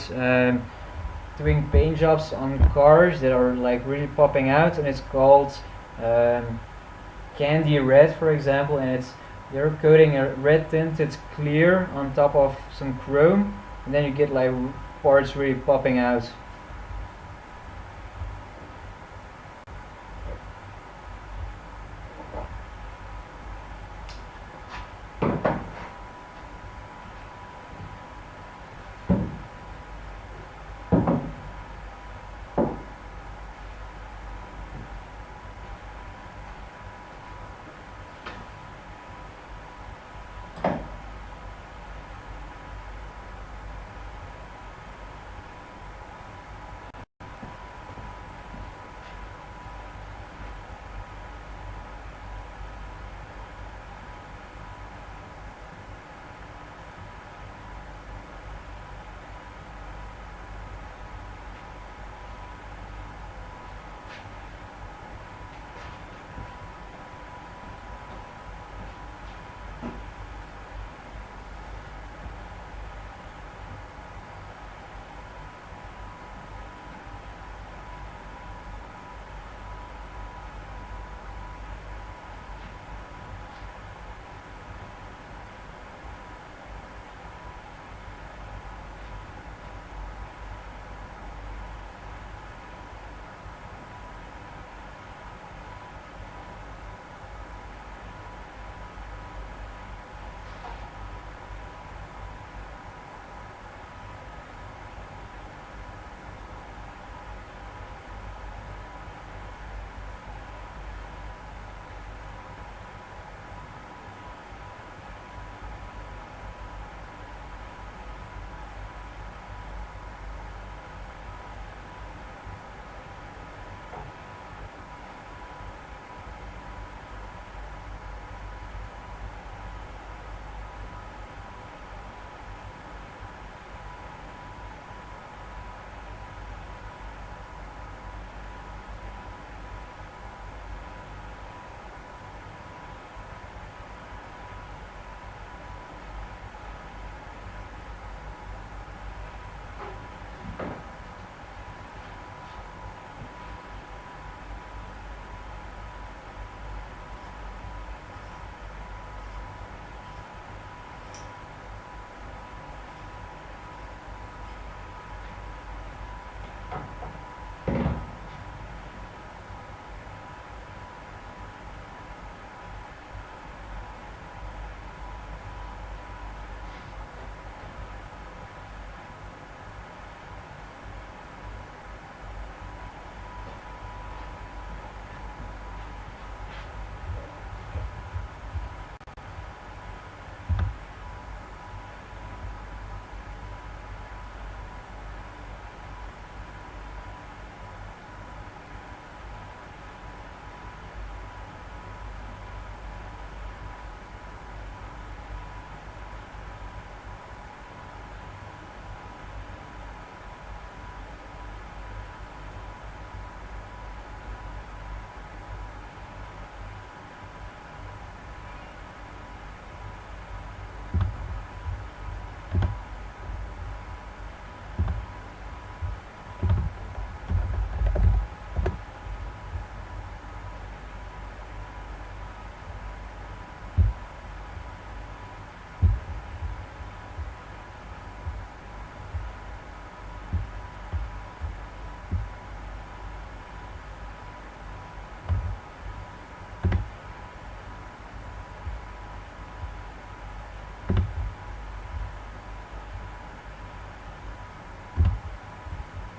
doing paint jobs on cars that are like really popping out, and it's called candy red, for example, and they're coating a red tinted clear on top of some chrome, and then you get like parts really popping out.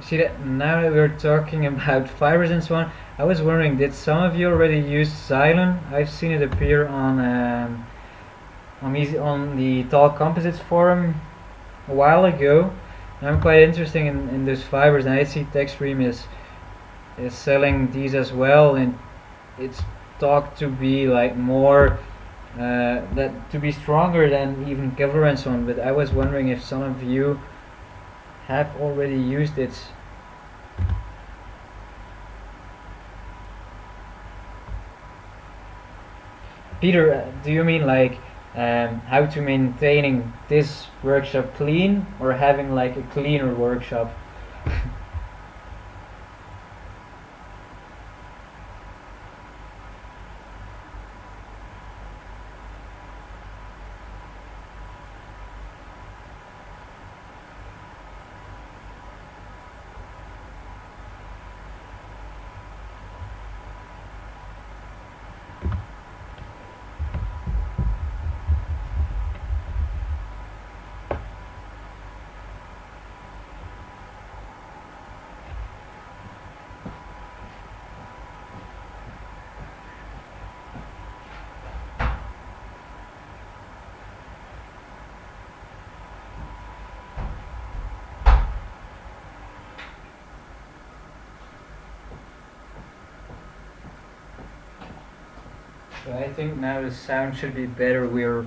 See that now that we're talking about fibers and so on, I was wondering, did some of you already use Xylon? I've seen it appear on the Tall Composites forum a while ago. And I'm quite interested in those fibers, and I see Techstream is selling these as well, and it's thought to be like more that to be stronger than even cover and so on. But I was wondering if some of you have already used it. Peter, do you mean like how to maintaining this workshop clean, or having like a cleaner workshop? So I think now the sound should be better.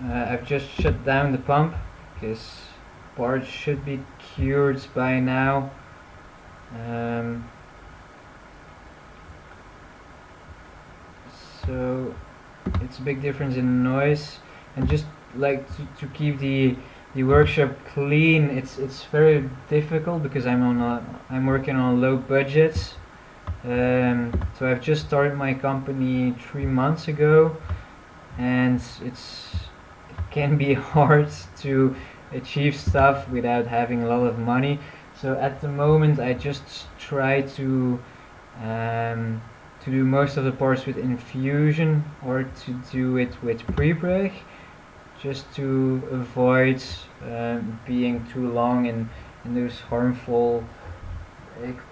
I've just shut down the pump because parts should be cured by now. So it's a big difference in noise, and just like to keep the workshop clean, it's very difficult because I'm working on a low budget. So I've just started my company 3 months ago, and it can be hard to achieve stuff without having a lot of money. So at the moment I just try to do most of the parts with infusion, or to do it with pre-break, just to avoid being too long in those harmful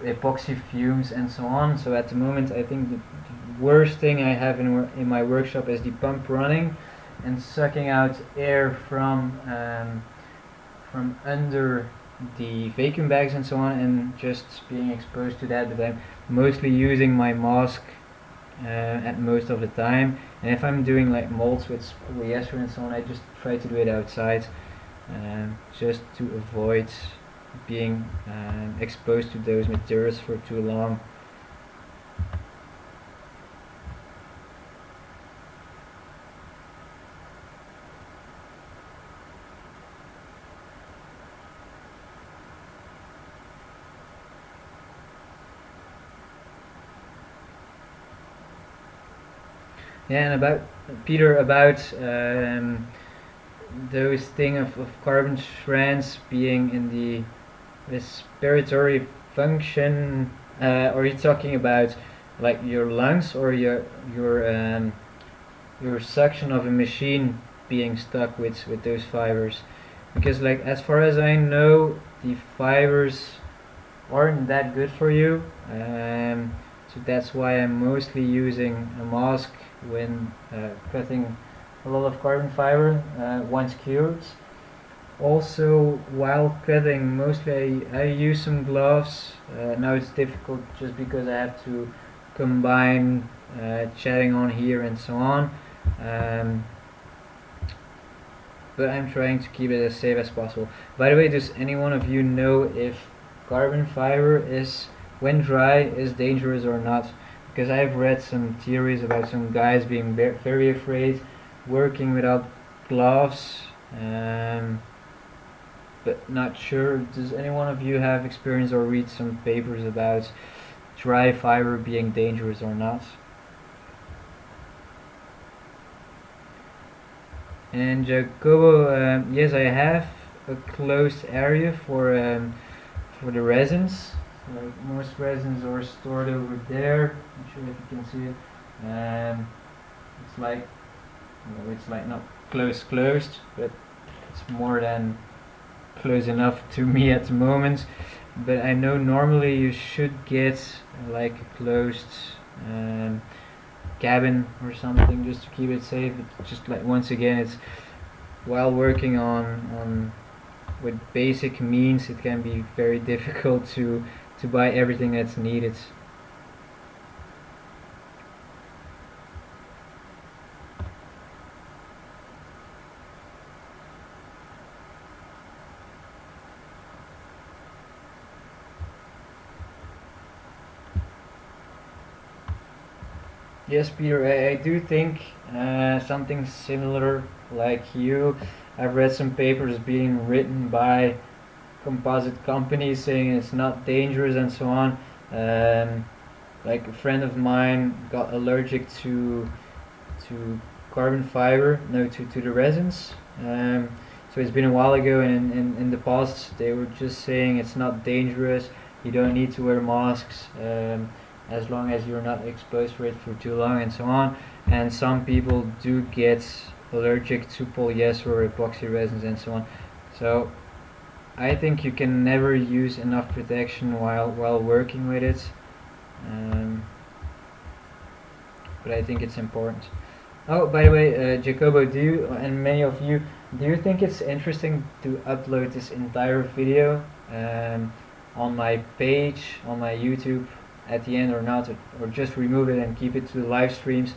epoxy fumes and so on. So at the moment I think the worst thing I have in my workshop is the pump running and sucking out air from under the vacuum bags and so on, and just being exposed to that. But I'm mostly using my mask at most of the time, and if I'm doing like molds with polyester and so on, I just try to do it outside, just to avoid being exposed to those materials for too long. Yeah, and about Peter, about those thing of carbon strands being in the respiratory function. Are you talking about like your lungs, or your suction of a machine being stuck with those fibers? Because like as far as I know, the fibers aren't that good for you. So that's why I'm mostly using a mask when cutting a lot of carbon fiber once cured. Also, while cutting, mostly I use some gloves. Now it's difficult just because I have to combine chatting on here and so on. But I'm trying to keep it as safe as possible. By the way, does any one of you know if carbon fiber is, when dry, is dangerous or not? Because I've read some theories about some guys being very afraid working without gloves, but not sure. Does any one of you have experience or read some papers about dry fiber being dangerous or not? And Jacobo, yes, I have a closed area for the resins. So most resins are stored over there. I'm not sure if you can see it. It's like, it's like not closed, but it's more than close enough to me at the moment. but I know normally you should get like a closed cabin or something just to keep it safe. But just like once again, it's while working on with basic means, it can be very difficult to buy everything that's needed. Yes, Peter, I do think something similar like you. I've read some papers being written by composite companies saying it's not dangerous and so on. Like a friend of mine got allergic to carbon fiber, no, to the resins. So it's been a while ago, and in the past they were just saying it's not dangerous. You don't need to wear masks as long as you're not exposed for it for too long and so on. And some people do get allergic to polyester or epoxy resins and so on. So I think you can never use enough protection while working with it. But I think it's important. Oh, by the way, Jacobo, do you and many of you, do you think it's interesting to upload this entire video on my page, on my YouTube at the end or not, or just remove it and keep it to the live streams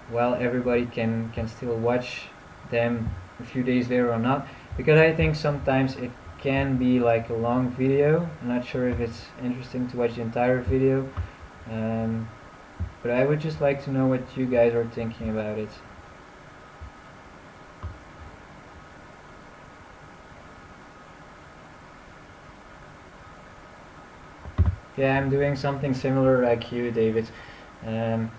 while everybody can still watch them a few days later or not? Because I think sometimes it can be like a long video. I'm not sure if it's interesting to watch the entire video. But I would just like to know what you guys are thinking about it. Yeah, I'm doing something similar like you, David. It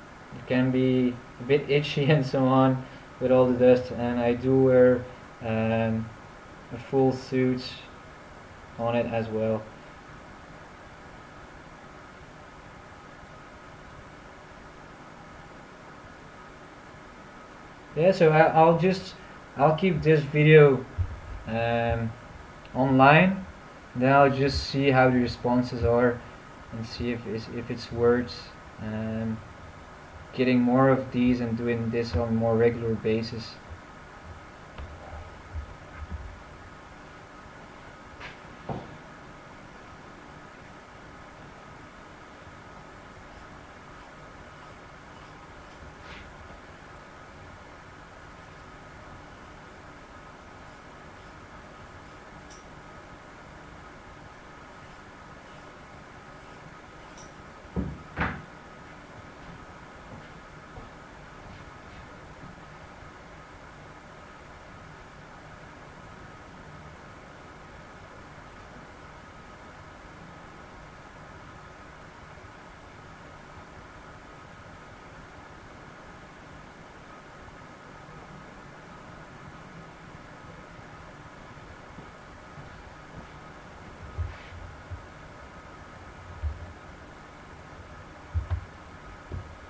can be a bit itchy and so on with all the dust, and I do wear a full suit on it as well. Yeah, so I'll keep this video online, then I'll just see how the responses are and see if it's worth getting more of these and doing this on a more regular basis.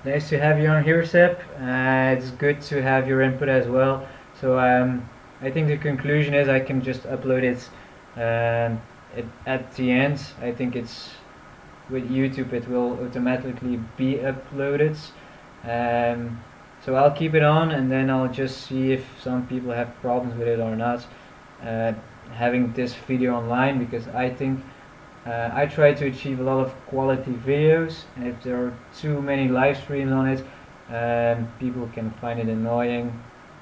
Nice to have you on here, Seb. It's good to have your input as well. So I think the conclusion is I can just upload it at the end. I think it's with YouTube it will automatically be uploaded. So I'll keep it on and then I'll just see if some people have problems with it or not. Having this video online, because I think I try to achieve a lot of quality videos, and if there are too many live streams on it, people can find it annoying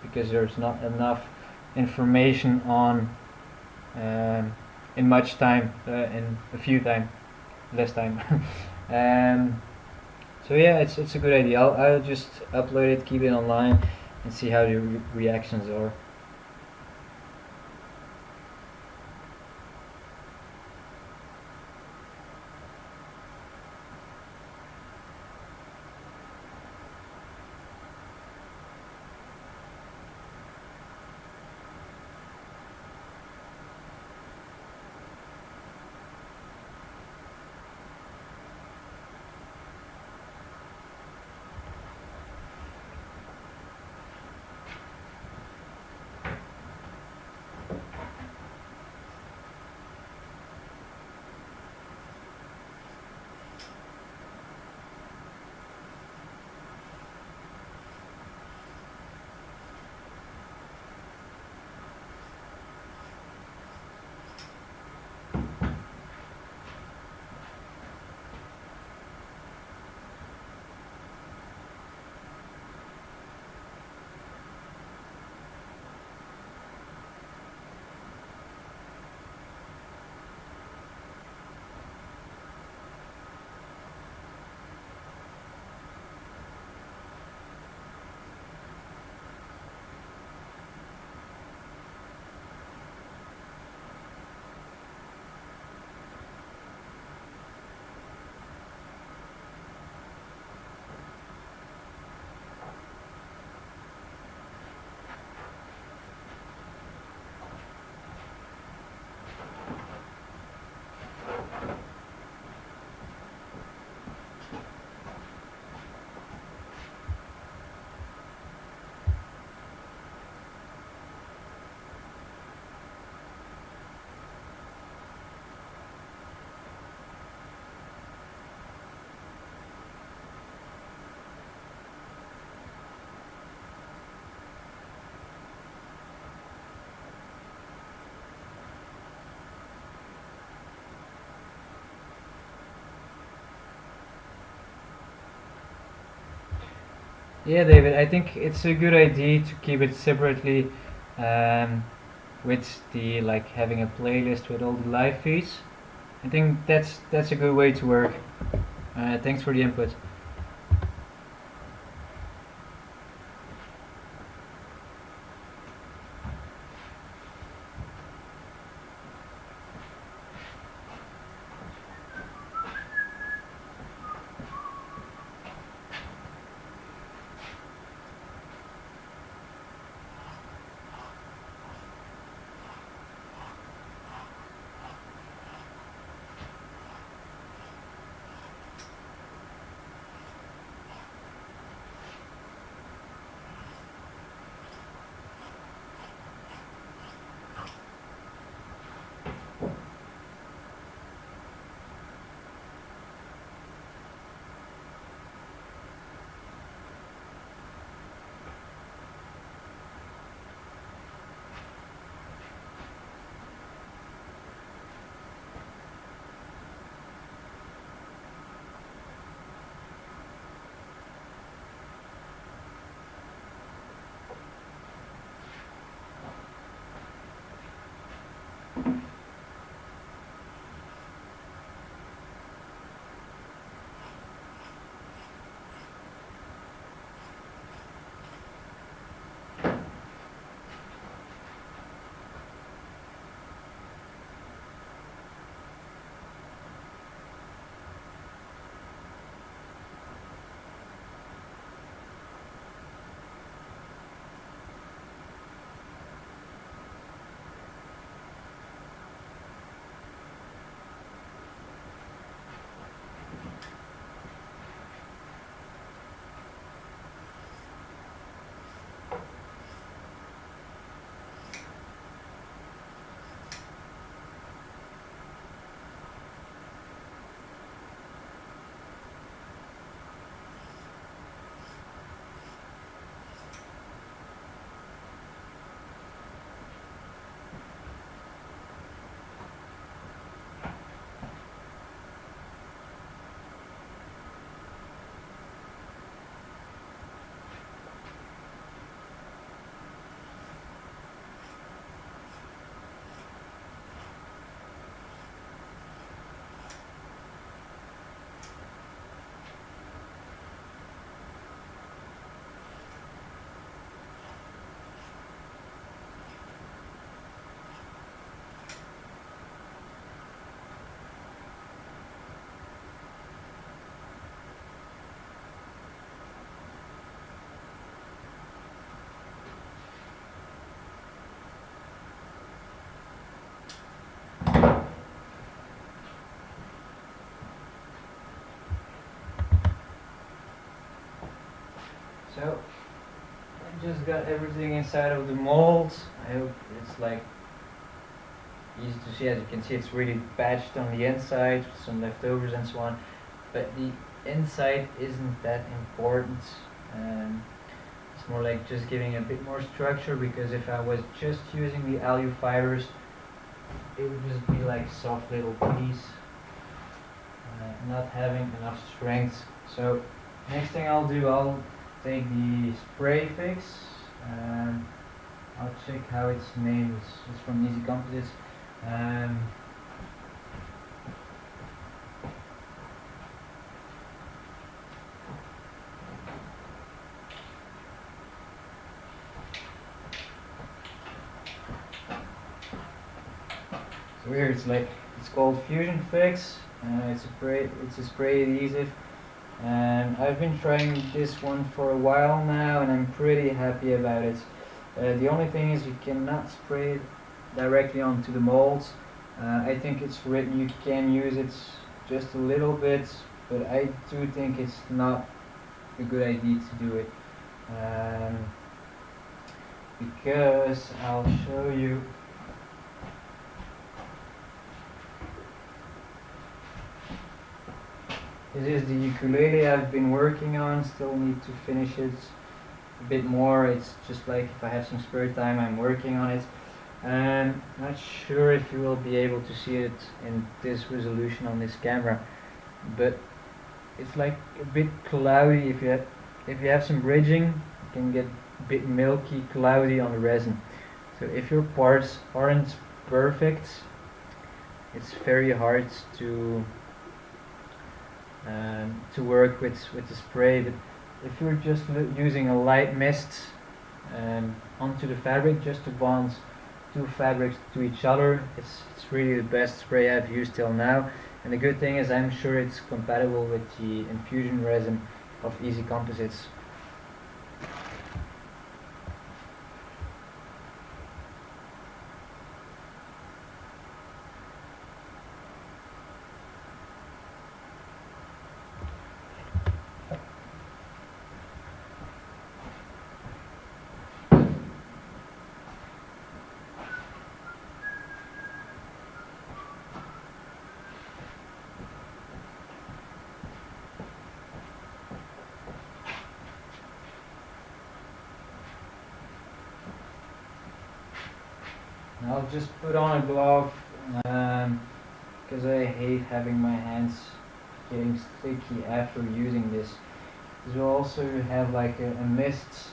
because there's not enough information on in much time, in a few time, less time. So yeah, it's a good idea. I'll just upload it, keep it online, and see how the reactions are. Yeah, David, I think it's a good idea to keep it separately, um, with the like having a playlist with all the live feeds. I think that's a good way to work. Thanks for the input. So I just got everything inside of the mold. I hope it's like easy to see. As you can see, it's really patched on the inside, with some leftovers and so on. But the inside isn't that important. It's more like just giving a bit more structure, because if I was just using the alu fibers, it would just be like soft little pleas, not having enough strength. So next thing I'll do, I'll take the spray fix. I'll check how it's made. It's from Easy Composites. Um, so here it's called Fusion Fix. It's a spray adhesive, and I've been trying this one for a while now, and I'm pretty happy about it. The only thing is you cannot spray it directly onto the molds. I think it's written you can use it just a little bit, but I do think it's not a good idea to do it, because I'll show you. This is the ukulele I've been working on. Still need to finish it a bit more. It's just like if I have some spare time, I'm working on it. Not sure if you will be able to see it in this resolution on this camera, but it's like a bit cloudy. If you if you have some bridging, it can get a bit milky, cloudy on the resin. So if your parts aren't perfect, it's very hard to work with the spray. But if you're just using a light mist onto the fabric just to bond two fabrics to each other, it's really the best spray I've used till now. And the good thing is I'm sure it's compatible with the infusion resin of Easy Composites. I'll just put on a glove because I hate having my hands getting sticky after using this. Because we'll also have like a mist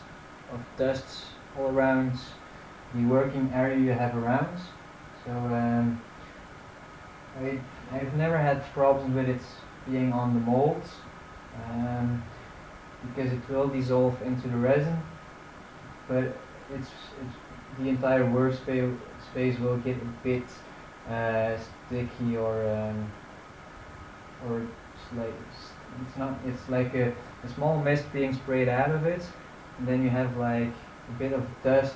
of dust all around the working area you have around. So I've never had problems with it being on the mold because it will dissolve into the resin, but it's the entire workspace will get a bit sticky or it's like a small mist being sprayed out of it, and then you have like a bit of dust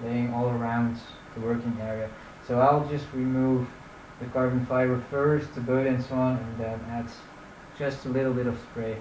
laying all around the working area. So I'll just remove the carbon fiber first, the bud and so on, and then add just a little bit of spray.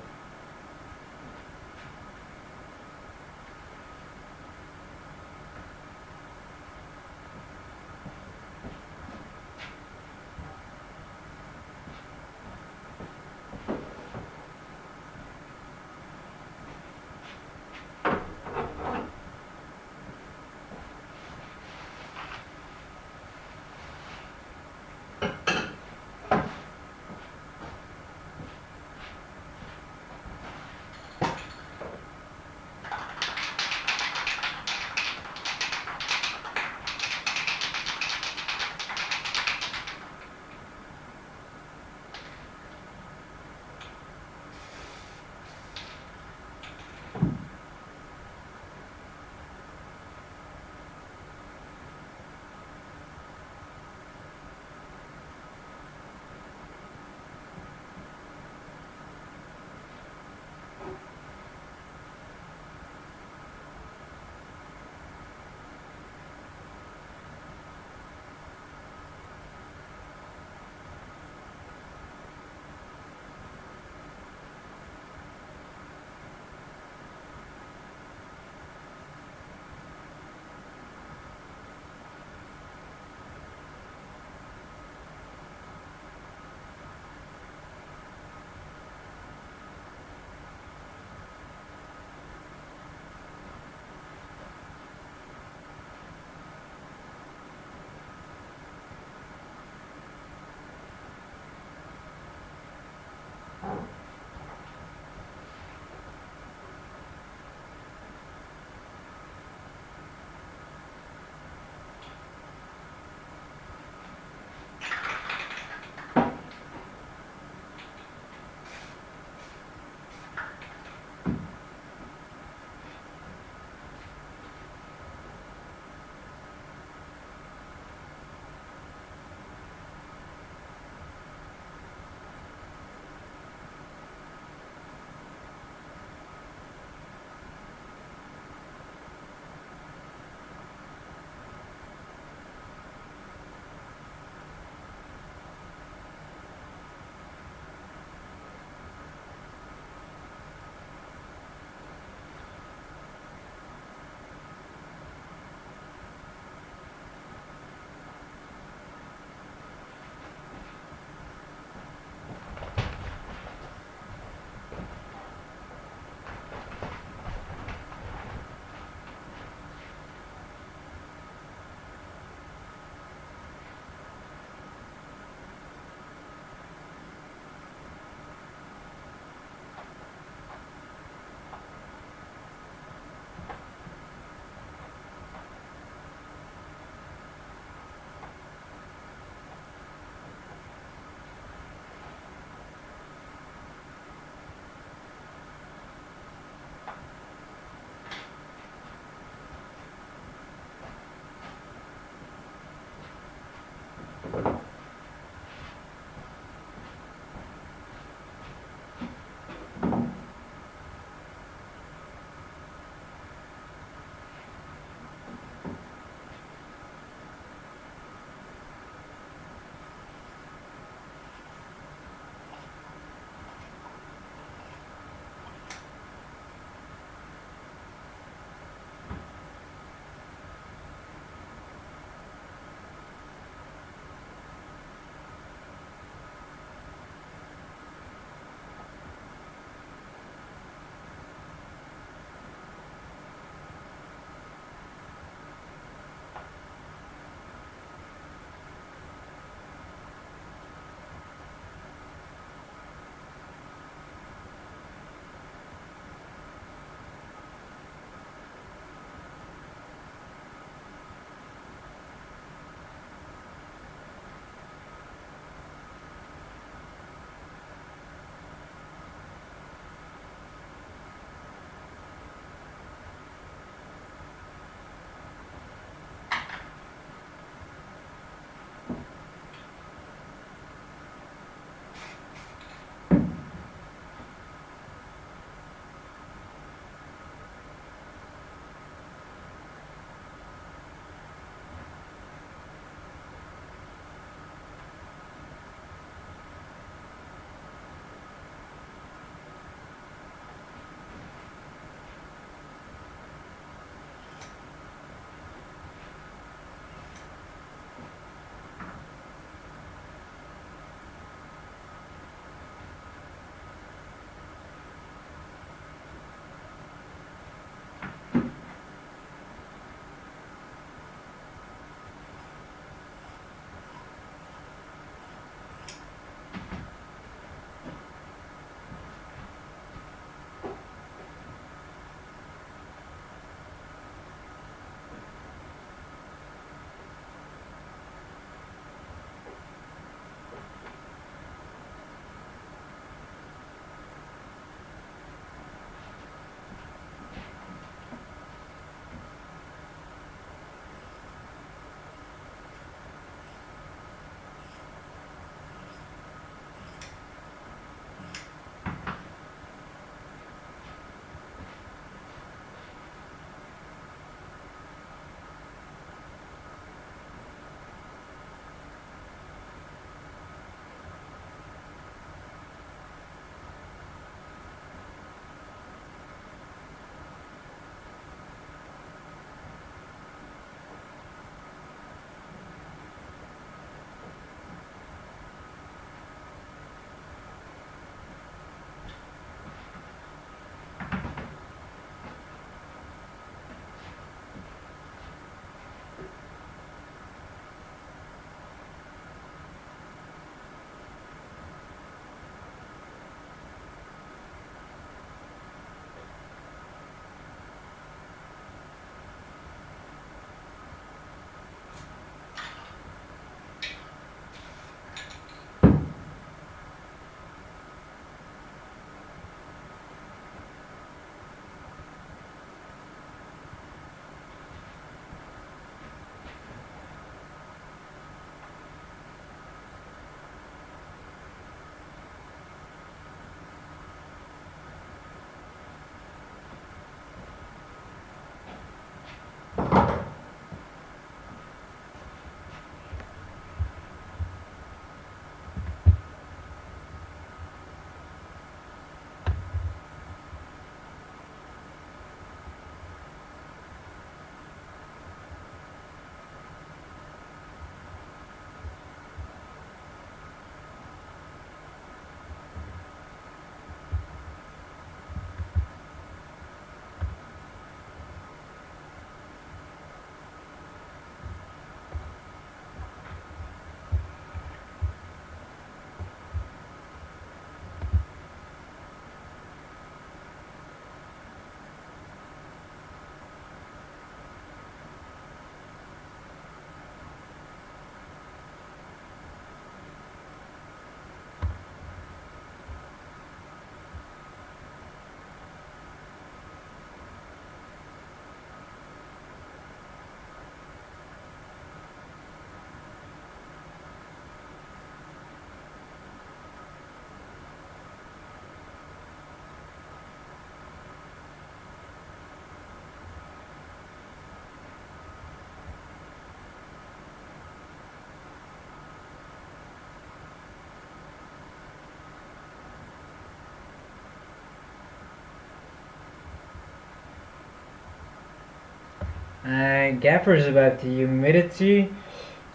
Gaffers, about the humidity.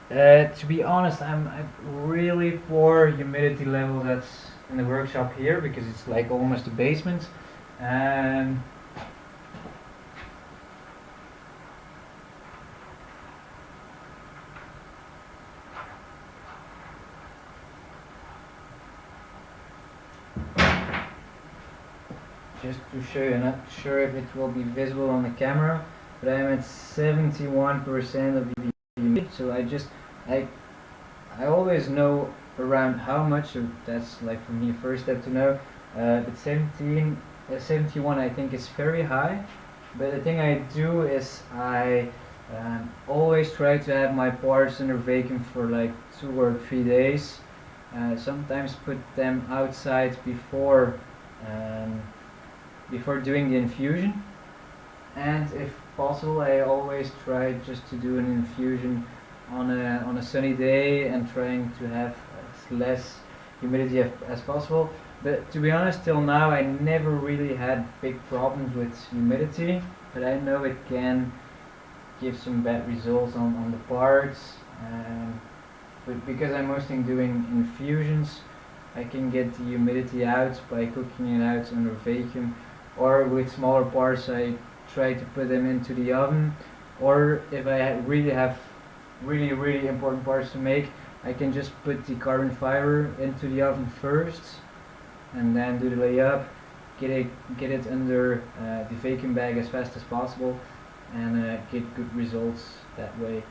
To be honest, I'm at really poor humidity level that's in the workshop here because it's like almost a basement. Um, just to show you, not sure if it will be visible on the camera, but I'm at 71% of the humidity. So I I always know around how much, so that's like for me first step to know. But 71 I think is very high. But the thing I do is I always try to have my parts under vacuum for like 2 or 3 days. Sometimes put them outside um, before doing the infusion. And if possible, I always try just to do an infusion on a sunny day and trying to have as less humidity as possible. But to be honest, till now I never really had big problems with humidity, but I know it can give some bad results on the parts. But because I'm mostly doing infusions, I can get the humidity out by cooking it out under vacuum, or with smaller parts I try to put them into the oven, or if I really have really important parts to make, I can just put the carbon fiber into the oven first and then do the layup, get it under the vacuum bag as fast as possible, and get good results that way.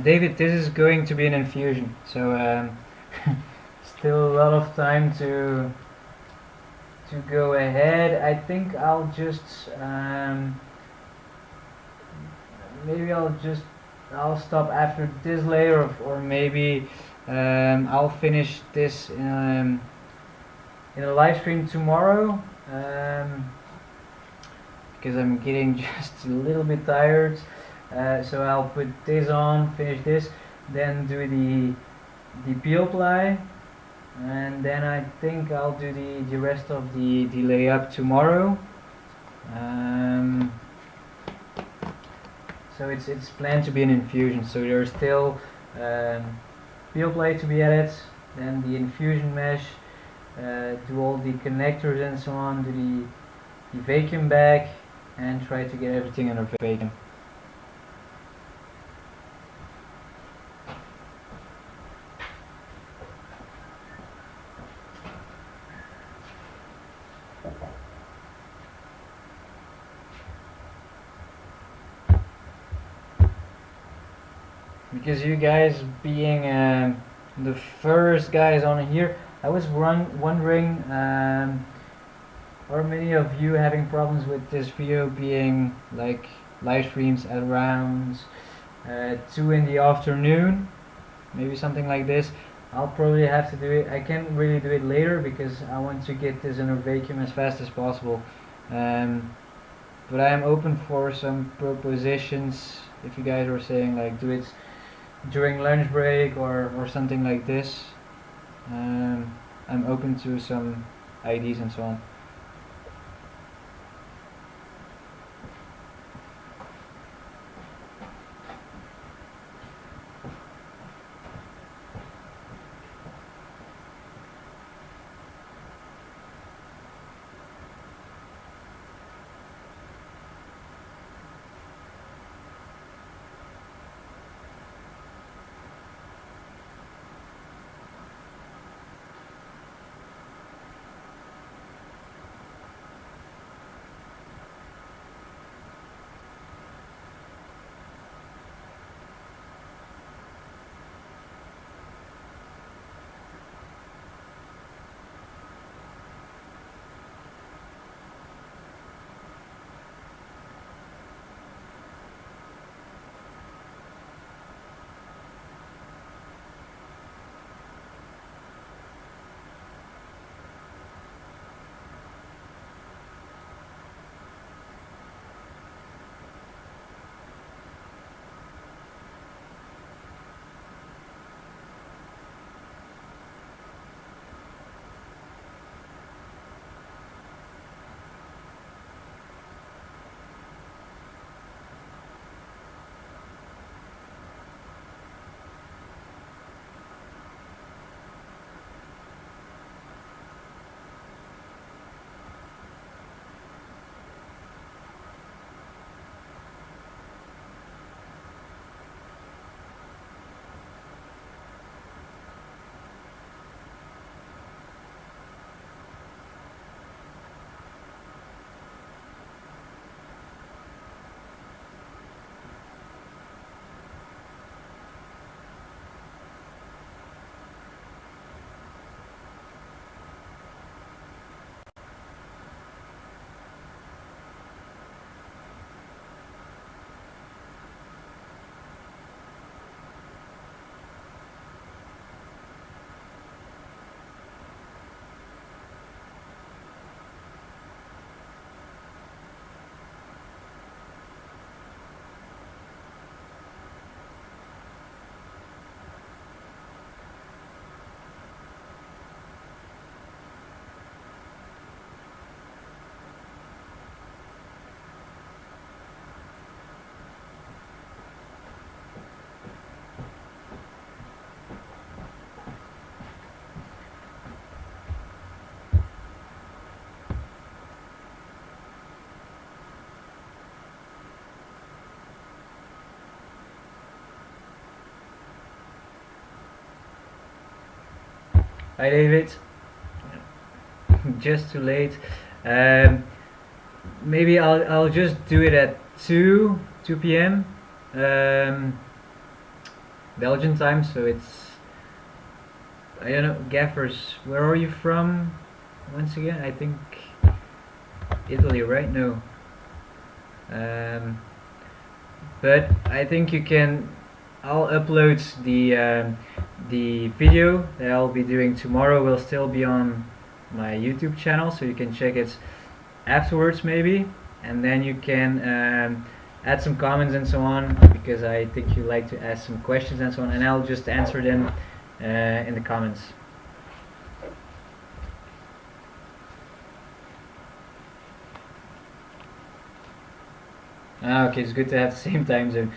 David, this is going to be an infusion, so still a lot of time to go ahead. I think I'll just maybe I'll stop after this layer, or maybe I'll finish this in a live stream tomorrow, because I'm getting just a little bit tired. So I'll put this on, finish this, then do the peel ply, and then I think I'll do the rest of the layup tomorrow. So it's planned to be an infusion, so there's still peel play to be added, then the infusion mesh, do all the connectors and so on, do the vacuum bag, and try to get everything under vacuum. Because you guys being the first guys on here, I was wondering, are many of you having problems with this video being like live streams at around 2 in the afternoon, maybe something like this? I'll probably have to do it. I can't really do it later because I want to get this under vacuum as fast as possible. But I am open for some propositions if you guys are saying like do it during lunch break or something like this. I'm open to some ideas and so on. Hi David. Just too late. Um, Maybe I'll just do it at 2 p.m. Um, Belgian time, so it's, I don't know. Gaffers, where are you from? Once again, I think Italy, right? No. Um, but I think you can. I'll upload the video that I'll be doing tomorrow. Will still be on my YouTube channel, so you can check it afterwards maybe, and then you can add some comments and so on, because I think you like to ask some questions and so on, and I'll just answer them in the comments. Okay, it's good to have the same time zone.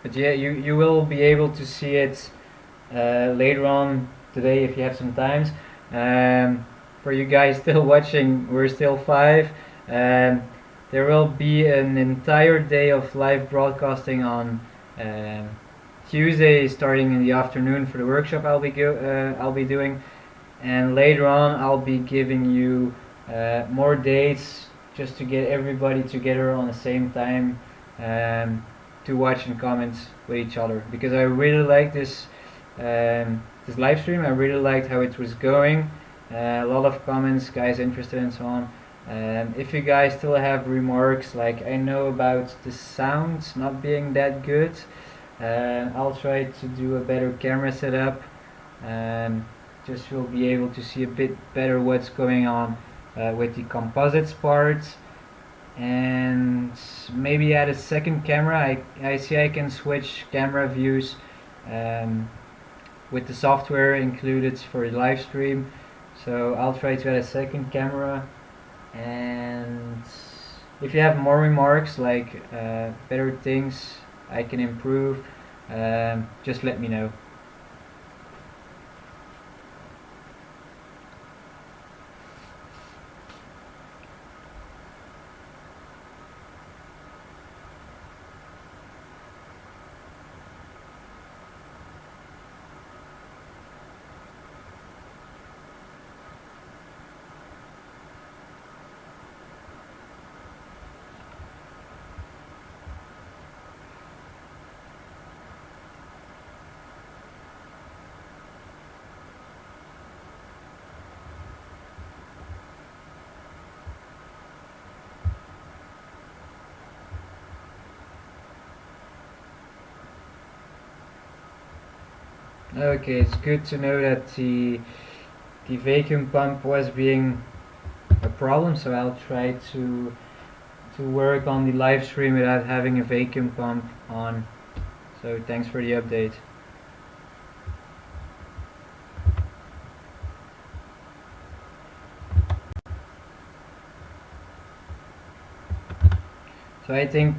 But yeah, you will be able to see it later on today if you have some times. For you guys still watching, we're still 5. Um, there will be an entire day of live broadcasting on um, Tuesday, starting in the afternoon for the workshop I'll be doing, and later on I'll be giving you more dates just to get everybody together on the same time, to watch and comment with each other, because I really like this live stream. I really liked how it was going. A lot of comments, guys interested and so on. If you guys still have remarks, like I know about the sound not being that good, I'll try to do a better camera setup. Just you'll be able to see a bit better what's going on with the composites parts, and maybe add a second camera. I see I can switch camera views with the software included for the live stream, so I'll try to add a second camera. And if you have more remarks, like better things I can improve, just let me know. Okay, it's good to know that the vacuum pump was being a problem, so I'll try to work on the live stream without having a vacuum pump on. So thanks for the update. So I think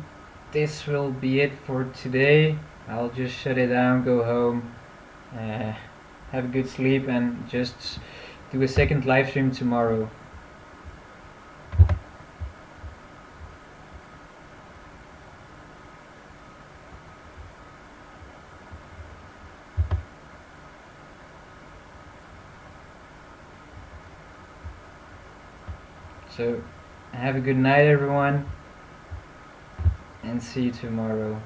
this will be it for today. I'll just shut it down, go home, have a good sleep, and just do a second live stream tomorrow. So have a good night everyone, and see you tomorrow.